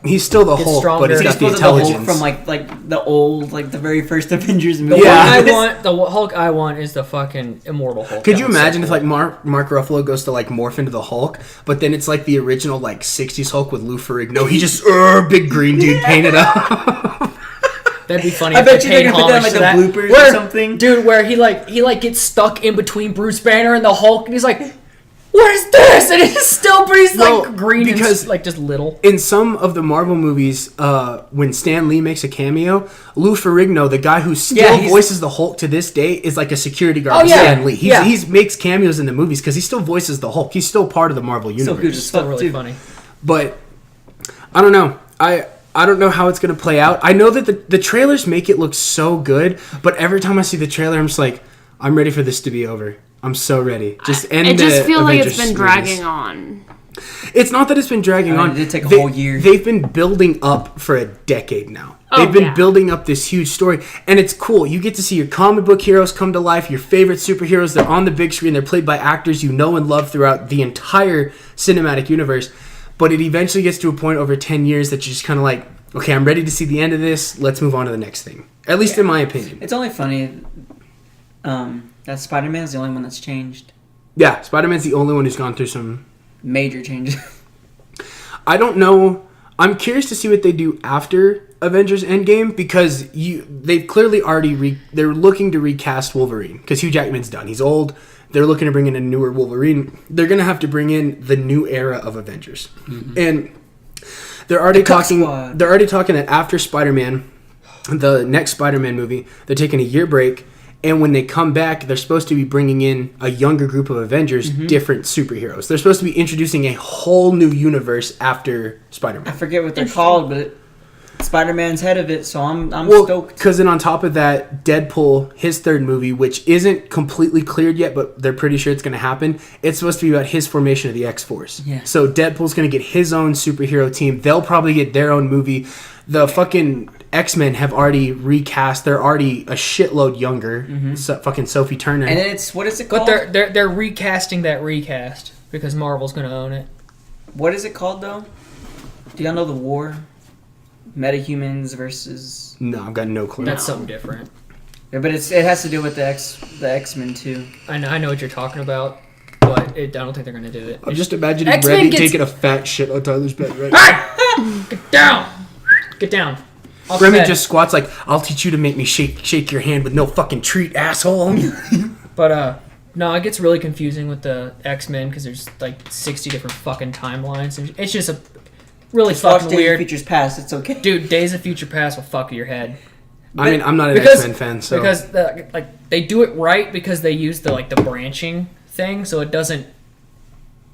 He's still the Gets Hulk, stronger. but he's He's got the supposed to be the intelligence. Hulk from like the old, like the very first Avengers The movie. Hulk I want is the fucking immortal Hulk. Could That you was so imagine if cool. like Mark Ruffalo goes to like morph into the Hulk, but then it's like the original like '60s Hulk with Lou Ferrigno? He just big green dude painted up. That'd be funny. I if bet they you they're paid gonna put that in, homage like, to the bloopers or Where- something. dude. Where he gets stuck in between Bruce Banner and the Hulk, and he's like, "What is this?" And he's still, but he's Well, like green because- and like just little. In some of the Marvel movies, when Stan Lee makes a cameo, Lou Ferrigno, the guy who still he's- voices the Hulk to this day, is like a security guard Oh, with yeah. Stan Lee. Yeah. He makes cameos in the movies because he still voices the Hulk. He's still part of the Marvel So universe. good as Still fuck, really too. funny. But I don't know. I don't know how it's going to play out. I know that the trailers make it look so good, but every time I see the trailer, I'm just like, I'm ready for this to be over. I'm so ready. Just end It just the feels like it's Avengers been movies. dragging on. It's not that it's been dragging I mean, on. it did take a whole year. They've been building up for a decade now. Oh, They've been yeah. building up this huge story, and it's cool. You get to see your comic book heroes come to life, your favorite superheroes. They're on the big screen. They're played by actors you know and love throughout the entire cinematic universe. But it eventually gets to a point over 10 years that you're just kind of like, okay, I'm ready to see the end of this. Let's move on to the next thing. At least in my opinion. It's only funny that Spider-Man is the only one that's changed. Yeah, Spider-Man's the only one who's gone through some... Major changes. I don't know. I'm curious to see what they do after Avengers Endgame because they've clearly already they're looking to recast Wolverine because Hugh Jackman's done. He's old. They're looking to bring in a newer Wolverine. They're gonna have to bring in the new era of Avengers, and they're already talking. Squad. They're already talking that after Spider-Man, the next Spider-Man movie, they're taking a year break. And when they come back, they're supposed to be bringing in a younger group of Avengers, different superheroes. They're supposed to be introducing a whole new universe after I Spider-Man. forget what they're called, but Spider-Man's head of it, so I'm stoked. Because then on top of that, Deadpool, his third movie, which isn't completely cleared yet, but they're pretty sure it's going to happen. It's supposed to be about his formation of the X-Force. Yeah. So Deadpool's going to get his own superhero team. They'll probably get their own movie. The fucking X-Men have already recast. They're already a shitload younger. So, fucking Sophie Turner. And it's what is it called? But they're recasting that recast because Marvel's gonna own it. What is it called though? Do y'all know the war? Metahumans versus. No, I've got no clue. That's something different. Yeah, but it has to do with the X-Men too. I know what you're talking about, but I don't think they're gonna do it. I'm just imagining X-Men Remy gets- taking a fat shit on Tyler's bed right now. Get down! Get down. Off Remy the bed. just squats like, I'll teach you to make me shake your hand with no fucking treat, asshole. But no, it gets really confusing with the X-Men because there's like 60 different fucking timelines, and it's just a really Just watch fucking Days of weird. Futures Past. It's okay. Dude, Days of Future Past will fuck with your head. I mean, I'm not an Because- X-Men fan, so... Because they do it right because they use the branching thing, so it doesn't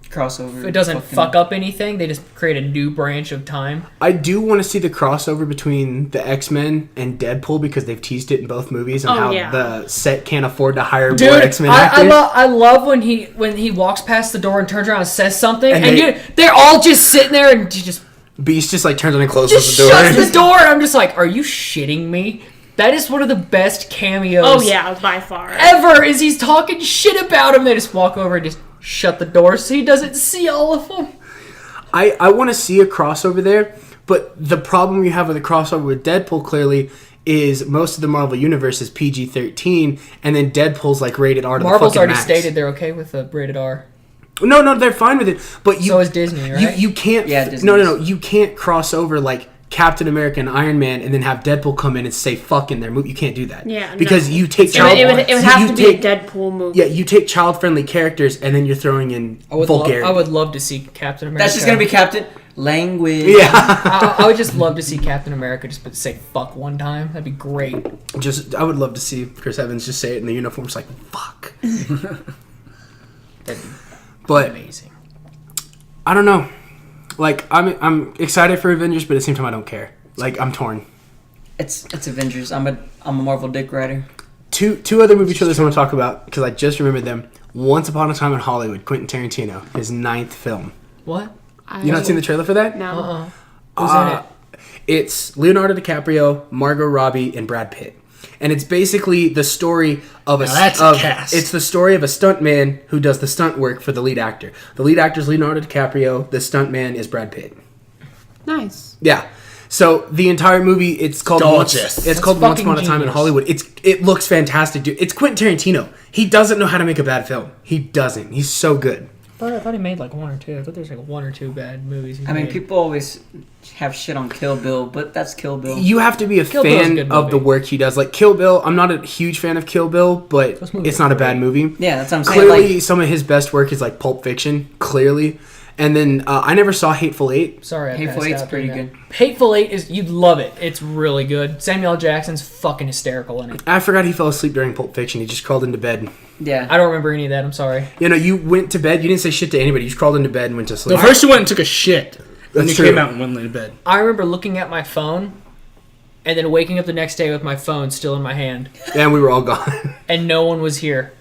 Crossover. fuck up anything. They just create a new branch of time. I do want to see the crossover between the X-Men and Deadpool because they've teased it in both movies and how the set can't afford to hire more Dude, X-Men I actors. love when he walks past the door and turns around and says something, And and they're all just sitting there and he just Beast just like turns on and closes just the door. shuts the door, and I'm just like, are you shitting me? That is one of the best cameos. Oh yeah, by far. Ever is he's talking shit about him. They just walk over and just shut the door so he doesn't see all of them. I want to see a crossover there, but the problem you have with the crossover with Deadpool clearly is most of the Marvel universe is PG-13, and then Deadpool's like rated R to Marvel's the fucking already max. stated they're okay with the rated R. No, they're fine with it. But So is Disney, right? You can't. Yeah, Disney's. No. You can't cross over like Captain America and Iron Man, and then have Deadpool come in and say "fuck" in their movie. You can't do that. Yeah, because no. you take It would have you to take- be a Deadpool movie. Yeah, you take child-friendly characters, and then you're throwing in vulgarity. I would love to see Captain America. That's just gonna be Captain Language. Yeah, I would just love to see Captain America just say "fuck" one time. That'd be great. I would love to see Chris Evans just say it in the uniform, just like "fuck." That'd be But amazing. I don't know. Like I'm excited for Avengers, but at the same time I don't care. Like I'm torn. It's Avengers. I'm a Marvel dick rider. Two other movie trailers I want to talk about because I just remembered them. Once Upon a Time in Hollywood, Quentin Tarantino, his 9th film. What? You not seen the trailer for that? No. Who's in it? It's Leonardo DiCaprio, Margot Robbie, and Brad Pitt. And it's basically the story of a Now that's a cast. It's the story of a stuntman who does the stunt work for the lead actor. The lead actor is Leonardo DiCaprio. The stuntman is Brad Pitt. Nice. Yeah. So the entire movie, it's called Gorgeous. It's called Once fucking Upon a Time in genius. Hollywood. It looks fantastic, dude. It's Quentin Tarantino. He doesn't know how to make a bad film. He doesn't. He's so good. I thought he made like one or two. I thought there's like one or two bad movies. I mean, people always have shit on Kill Bill, but that's Kill Bill. You have to be a Kill Bill's a fan good of the movie. work he does. Like Kill Bill, I'm not a huge fan of Kill Bill, but Those movies it's not are a bad great. movie. Yeah, that's what I'm saying. Clearly, Like, some of his best work is like Pulp Fiction, clearly. And then I never saw Hateful Eight. Sorry, I Hateful passed Eight's out pretty during good. that. Hateful Eight is you'd love it. It's really good. Samuel L. Jackson's fucking hysterical in it. I forgot he fell asleep during Pulp Fiction. He just crawled into bed. yeah. I don't remember any of that. I'm sorry. You know, you went to bed. You didn't say shit to anybody. You just crawled into bed and went to sleep. Well, first you went and took a shit. Then That's you true. came out and went and laid in bed. I remember looking at my phone, and then waking up the next day with my phone still in my hand, And we were all gone. and no one was here.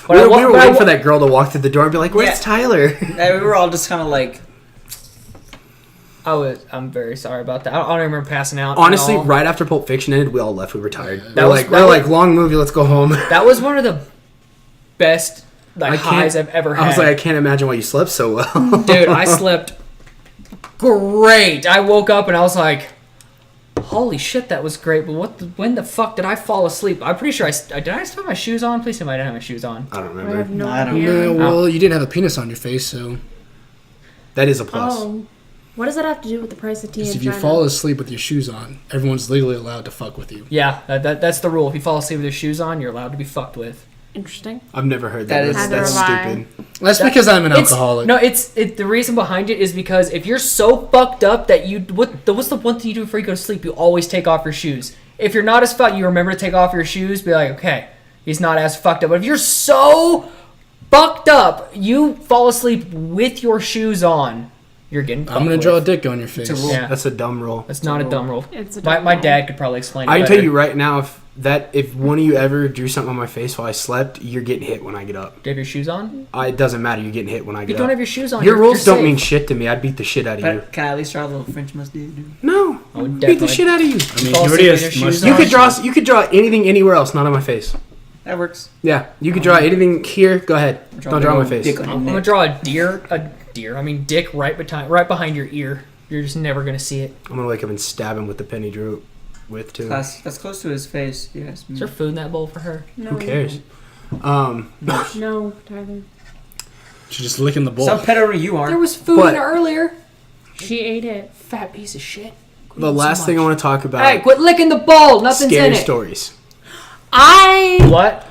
we were but waiting for that girl to walk through the door and be like, "Where's Yeah. Tyler?" We were all just kind of like, I'm very sorry about that. I don't remember passing out. at Honestly, all. right after Pulp Fiction ended, we all left. We were tired. That was- we're like, long movie. Let's go home. That was one of the best I highs I've ever had. I was like, I can't imagine why you slept so well. Dude, I slept great. I woke up and I was like, holy shit, that was great. But when the fuck did I fall asleep? I'm pretty sure did I still have my shoes on? Please tell me I didn't have my shoes on. I don't I have remember. no I don't idea. Well, you didn't have a penis on your face, so That is a plus. Oh. What does that have to do with the price of tea in if you China? fall asleep with your shoes on, everyone's legally allowed to fuck with you. Yeah, that's the rule. If you fall asleep with your shoes on, you're allowed to be fucked with. Interesting. I've never heard that. That is- That's Neither have I. stupid. That's because I'm an alcoholic. The reason behind it is because if you're so fucked up that what's the one thing you do before you go to sleep? You always take off your shoes. If you're not as fucked, you remember to take off your shoes. Be like, okay, he's not as fucked up. But if you're so fucked up, you fall asleep with your shoes on. you're getting. I'm gonna draw a dick on your face. It's a rule. Yeah. That's a dumb rule. That's not a dumb rule. It's a dumb My rule. dad could probably explain it I can better. tell you right now, if one of you ever drew something on my face while I slept, you're getting hit when I get up. Do you have your shoes on? It doesn't matter. You're getting hit when I You get don't up. have your shoes on. Your you're rules don't safe. mean shit to me. I'd beat the shit out of you. But can I at least draw a little French mustache, dude? No, I would beat the definitely- shit out of you. I mean, Fall he already asleep with has your shoes mustache. on. You could draw anything anywhere else, not on my face. That works. Yeah, you could draw anything here. Go ahead. Don't draw on my face. Dick on your I'm gonna neck. draw a deer. I mean, dick right behind your ear. You're just never gonna see it. I'm gonna wake up and stab him with the pen he drew with too. That's close to his face. Yes. Is there food in that bowl for her? No. Who cares? No, Tyler. She's just licking the bowl. Some pet owner you are. There was food But- in it earlier. She ate it. Fat piece of shit. The last thing I want to talk about. Hey, quit licking the bowl. Nothing's in scary it. stories. What?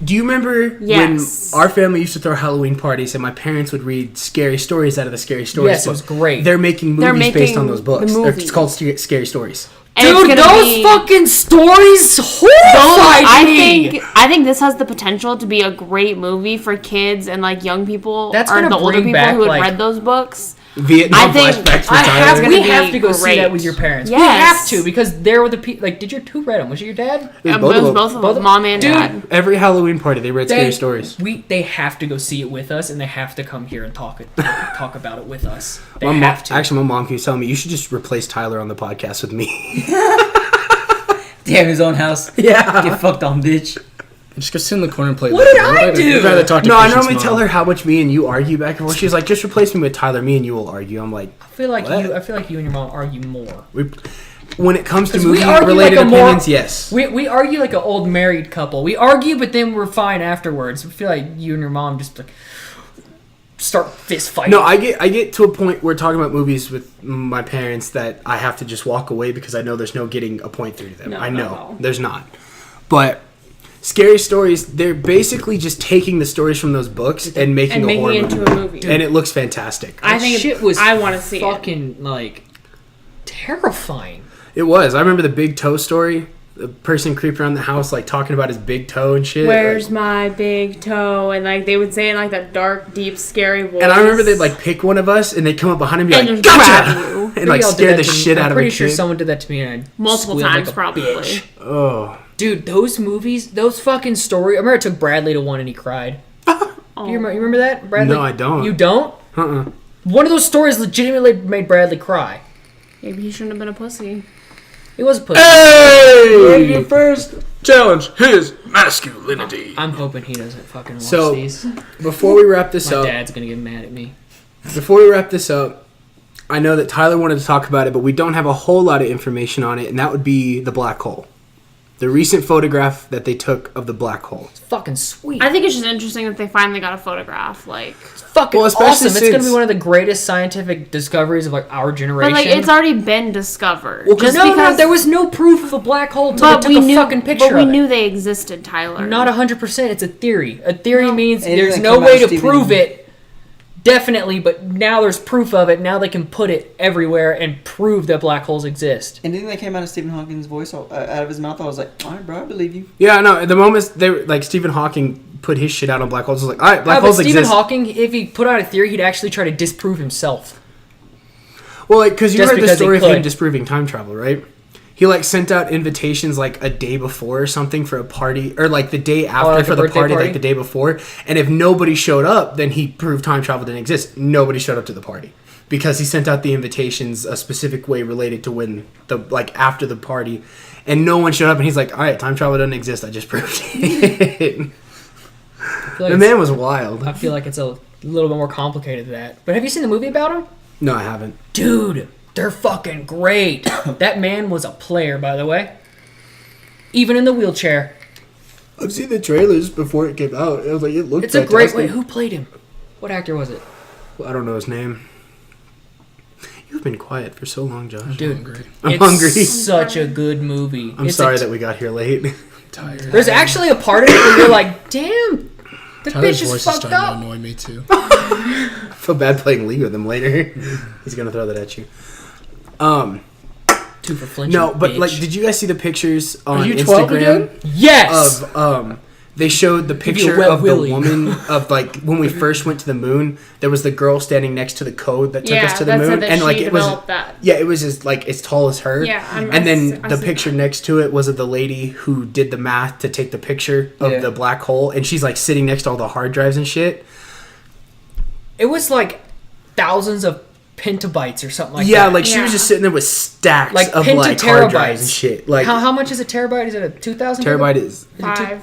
Do you remember Yes. when our family used to throw Halloween parties and my parents would read scary stories out of the scary stories Yes, it book? was great. They're making movies They're based making on those books. the movie. It's called Scary Stories. And it's Dude, gonna those be- fucking stories horrified me. I think this has the potential to be a great movie for kids and like young people That's or gonna the older bring people back, who had like- read those books. Vietnam I think- flashbacks for Tyler. gonna We be have to go see great. that with your parents. We Yes. have to because they're the people. Like, did your who read them? Was it your dad? It was It both was of them. both of Both them, of- mom and Dude. dad. Every Halloween party, they read scary They- stories. They have to go see it with us, and they have to come here and talk about it with us. They My have to. Actually, my mom keeps telling me you should just replace Tyler on the podcast with me. Damn, his own house. Yeah. Get fucked on, bitch. Just go sit in the corner and play. What did I do? I'd rather talk to No, I Christian's normally mom. tell her how much me and you argue back and forth. She's like, just replace me with Tyler. Me and you will argue. I'm like, I feel like What? you. I feel like you and your mom argue more. when it comes to 'Cause we movie argue related like a more- opinions, yes. We argue like an old married couple. We argue, but then we're fine afterwards. I feel like you and your mom just like start fist fighting. No, I get to a point where talking about movies with my parents that I have to just walk away because I know there's no getting a point through to them. No, I know no. there's not. But scary stories, they're basically just taking the stories from those books and making And a making horror it movie. into a movie. And it looks fantastic. I That think shit was. I want to see it. fucking like terrifying. It was. I remember the big toe story. The person creeped around the house like talking about his big toe and shit. Where's like, my big toe? And like they would say it in like that dark, deep, scary voice. and I remember they'd like pick one of us and they'd come up behind him and be And like, just "Gotcha!" grab you. and like Y'all did scare that the to me. shit out I'm of a pretty sure kid. someone did that to me and I multiple squealed times like a probably. bitch. Oh, Dude, those movies, those fucking stories. I remember I took Bradley to one and he cried. Do you remember that, Bradley? No, I don't. You don't? One of those stories legitimately made Bradley cry. Maybe he shouldn't have been a pussy. He was a pussy. Hey! First challenge his masculinity. I'm hoping he doesn't fucking watch So- these. before we wrap this My up, dad's gonna get mad at me. I know that Tyler wanted to talk about it, but we don't have a whole lot of information on it, and that would be the black hole. The recent photograph that they took of the black hole. It's fucking sweet. I think it's just interesting that they finally got a photograph. Like, It's fucking Well, especially awesome. It's gonna be since- one of the greatest scientific discoveries of like our generation. but like it's already been discovered. Well, just no, because there was no proof of a black hole until but they we took a knew, fucking picture but we of it. knew they existed, Tyler. Not 100%. It's a theory. A theory means Anything there's that no come way out of to Stephen- prove it. Definitely, but now there's proof of it. Now they can put it everywhere and prove that black holes exist. Anything that came out of Stephen Hawking's voice, out of his mouth, I was like, all right, bro, I believe you. Yeah, no. The moment they were, like Stephen Hawking put his shit out on black holes, I was like, all right, black But holes Stephen exist. Hawking, if he put out a theory, he'd actually try to disprove himself. Well, like because you Just heard the because he story of him could. disproving time travel, right? He like sent out invitations like a day before or something for a party, or like the day after like for a the birthday party, party? like the day before. And if nobody showed up, then he proved time travel didn't exist. Nobody showed up to the party because he sent out the invitations a specific way related to when the like after the party, and no one showed up. And he's like, "All right, time travel doesn't exist. I just proved it." I feel like The man was wild. I feel like it's a little bit more complicated than that. But have you seen the movie about him? No, I haven't. Dude, they're fucking great. That man was a player, by the way. Even in the wheelchair. I've seen the trailers before it came out. I was like, it looked. It's a great way. Who played him? What actor was it? I don't know his name. You've been quiet for so long, Josh. Dude, hungry. I'm it's hungry. such a good movie. I'm It's sorry a- that we got here late. Tired. There's actually a part of it where you're like, damn, the Tyler's bitch voice is is fucked starting to up. annoy me too. I feel bad playing League with him later. He's gonna throw that at you. Two for flinching, No, but bitch. like, did you guys see the pictures on you 12 Instagram again? Yes! of they showed the you a picture wet of willy. the woman of like when we first went to the moon. There was the girl standing next to the code that took us to the that said moon, that and like she it was developed that. yeah, it was just like as tall as her. Yeah, and then I the see picture that. next to it was of the lady who did the math to take the picture of Yeah. the black hole, and she's like sitting next to all the hard drives and shit. It was like thousands of petabytes or something like that. Yeah, like she was Yeah. just sitting there with stacks like of like hard drives and pentaterabytes. shit. Like how much is a terabyte? Is it a 2,000? terabyte is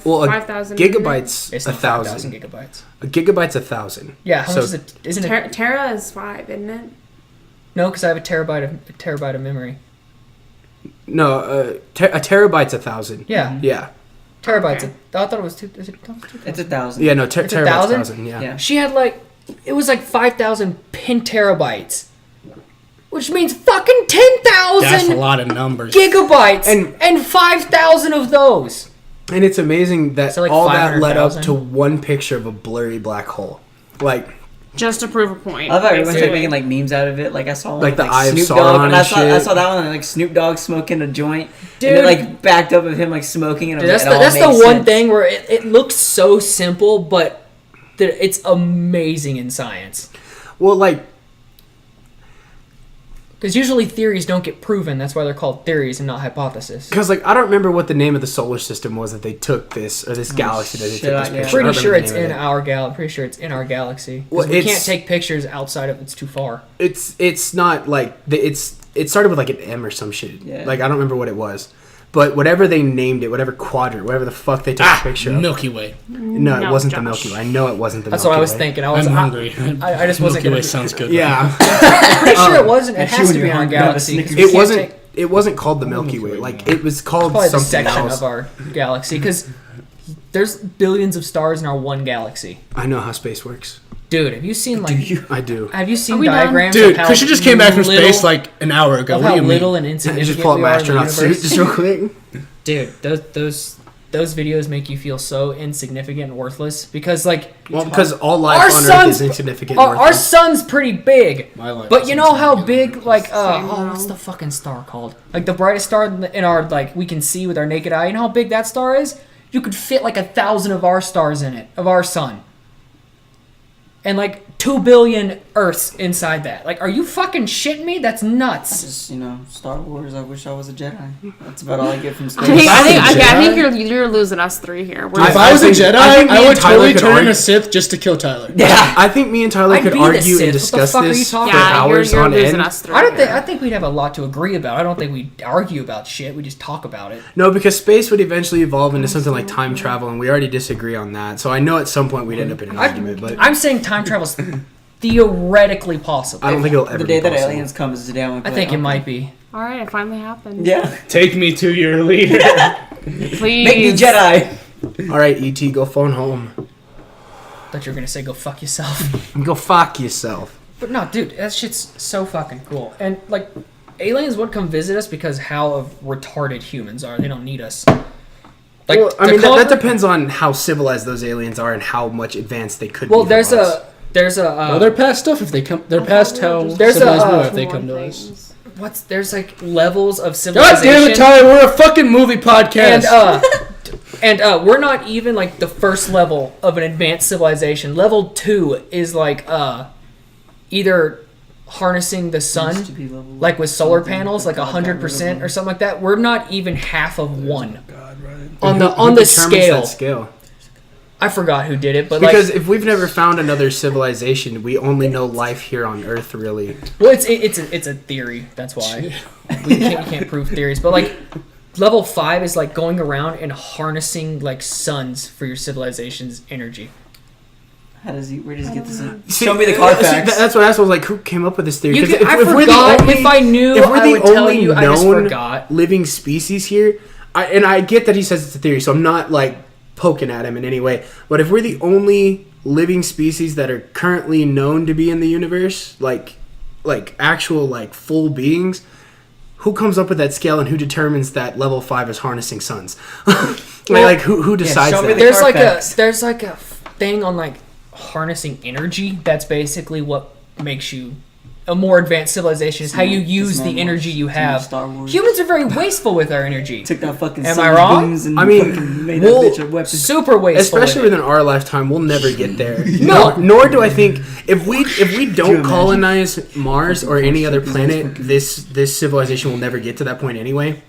well, a 5,000. gigabytes It's a not 5,000 thousand. gigabytes. A gigabyte's 1,000. Yeah, how So- much is it? Isn't it? Tera is 5, isn't it? No, because I have a terabyte of memory. No, a terabyte's 1,000. Yeah, Yeah. terabytes. Okay. I thought it was two. Is it 2,000? It's 1,000. Yeah, no, It's terabyte's 1,000? 1,000. Yeah. Yeah. She had like, it was like 5,000 penterabytes, which means fucking That's a 10,000 lot of numbers. gigabytes And- and 5,000 of those. And it's amazing that So, like, all that led up 500,000? to one picture of a blurry black hole. Like, Just to prove a point. I love how everyone started basically. making like memes out of it. Like I saw one Like with, the Eye of Snoop Sauron Dogg, and I and saw shit. that one like Snoop Dogg smoking a joint, Dude. and it like backed up of him like smoking, and Dude, that's it all the makes one sense. thing where it looks so simple, but it's amazing in science. well, like, Because usually theories don't get proven. That's why they're called theories and not hypothesis. because, like, I don't remember what the name of the solar system was that they took this, or this galaxy that they shit, took this yeah. picture. I Pretty don't sure remember it's the name in of it. our gal. Pretty sure it's in our galaxy. 'Cause Well, we it's- can't take pictures outside of. It's too far. It's not like it started with like an M or some shit. Yeah. Like I don't remember what it was, but whatever they named it, whatever quadrant, whatever the fuck they took a picture of. Milky Way. No, it No, wasn't the Josh. Milky Way. I know it wasn't the That's Milky what I was Way. thinking. I'm hungry. I just wasn't Milky Way gonna. sounds good. Yeah, I'm pretty sure it wasn't. It And has chew to in be your our hand, grab a galaxy. 'cause Snickers. we it can't wasn't. take- It wasn't called the Milky Way. Like it was called Probably the something section else. of our galaxy because there's billions of stars in our one galaxy. I know how space works. Dude, have you seen like? I do. Have you seen Are we done? diagrams? Dude, of how Christian just came back from little- space like an hour ago. Of What how do you little mean? and insignificant Just pull out we my are in the astronaut suit universe. just real quick. Dude, those videos make you feel so insignificant and worthless because like Well, because all life our on Earth sun's is insignificant. our worthless. sun's pretty big. My life But is you know how insignificant. big like Same what's now. the fucking star called? Like the brightest star in our like we can see with our naked eye. You know how big that star is? You could fit like 1,000 of our stars in it, of our sun. And like 2 billion Earths inside that. Like, are you fucking shitting me? That's nuts. Just Star Wars. I wish I was a Jedi. That's about all I get from I space. think, If I was a I think Jedi- you're losing us three here. We're I- If I was a think- Jedi, I think me I would and Tyler totally could turn in argue- a Sith just to kill Tyler. Yeah. I think me and Tyler I'd could be the argue Sith. and What the discuss fuck are you this for talking yeah, hours you're on losing end. us three. I don't think. here. I think we'd have a lot to agree about. I don't think we'd argue about shit. We just talk about it. No, because space would eventually evolve into something like time travel, and we already disagree on that. So I know at some point we'd end up in an argument, but I'm saying time travel's theoretically possible. I don't think it'll ever The day be that possible. aliens come is the day I want to I think it might be. All right, it finally happened. Yeah. Take me to your leader. Please. Make me Jedi. All right, ET, go phone home. Thought you were gonna say go fuck yourself. Go fuck yourself. But no, dude, that shit's so fucking cool. And like, aliens would come visit us because how retarded humans are. They don't need us. Like, Well, I to mean, that conquer- depends on how civilized those aliens are and how much advanced they could Well, be. there's from us. a Well, they're past stuff if they come. They're past how There's a, civilized we are uh, if they come to us. there's like levels of God civilization. damn it, Tyler! We're a fucking movie podcast. And we're not even like the first level of an advanced civilization. Level 2 is like either harnessing the sun, like with solar panels, like 100% or something like that. We're not even half of one God, right. on Who the determines scale. that scale? I forgot who did it, but Because like, if we've never found another civilization, we only know life here on Earth, really. well, it's a theory. That's why we can't prove theories. But like, level 5 is like going around and harnessing like suns for your civilization's energy. Where does he get this? See, Show me the see, Carfax. that's what I was like. Who came up with this theory? You 'Cause could, I forgot. If I knew, if we're I the would tell only you. I just known forgot. living species here, I get that he says it's a theory, so I'm not like poking at him in any way. But if we're the only living species that are currently known to be in the universe, like actual like full beings, who comes up with that scale and who determines that level 5 is harnessing suns? like who decides show me that? the There's like a thing on like harnessing energy. That's basically what makes you a more advanced civilization is how you use the energy you have. Star Wars. Humans are very wasteful with our energy. Took that fucking Am sun I wrong? beams and I mean, fucking made we'll- that bitch a weapon. Super wasteful. Especially with it. within our lifetime, we'll never get there. No. Nor do I think if we don't imagine? colonize Mars or any other planet, this civilization will never get to that point anyway.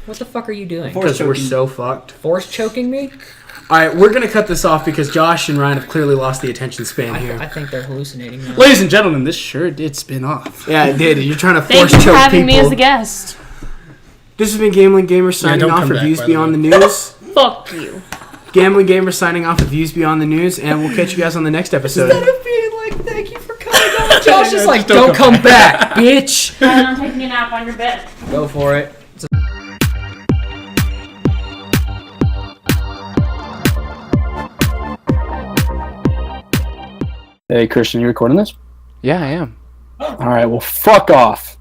What the fuck are you doing? Because we're so fucked. Force choking me? All right, we're gonna cut this off because Josh and Ryan have clearly lost the attention span I here. think they're hallucinating now. Ladies and gentlemen, this sure did spin off. Yeah, it did. You're trying to Thank force you for choke having people. me as a guest. This has been Gambling Gamers signing don't off come for back, Views by the Beyond the way. News. Fuck you. Gambling Gamers signing off for Views Beyond the News, and we'll catch you guys on the next episode. being like, thank you for coming on. Josh is like, don't come back, bitch. Ryan, I'm taking a nap on your bed. Go for it. Hey, Christian, you recording this? Yeah, I am. All right, well, fuck off.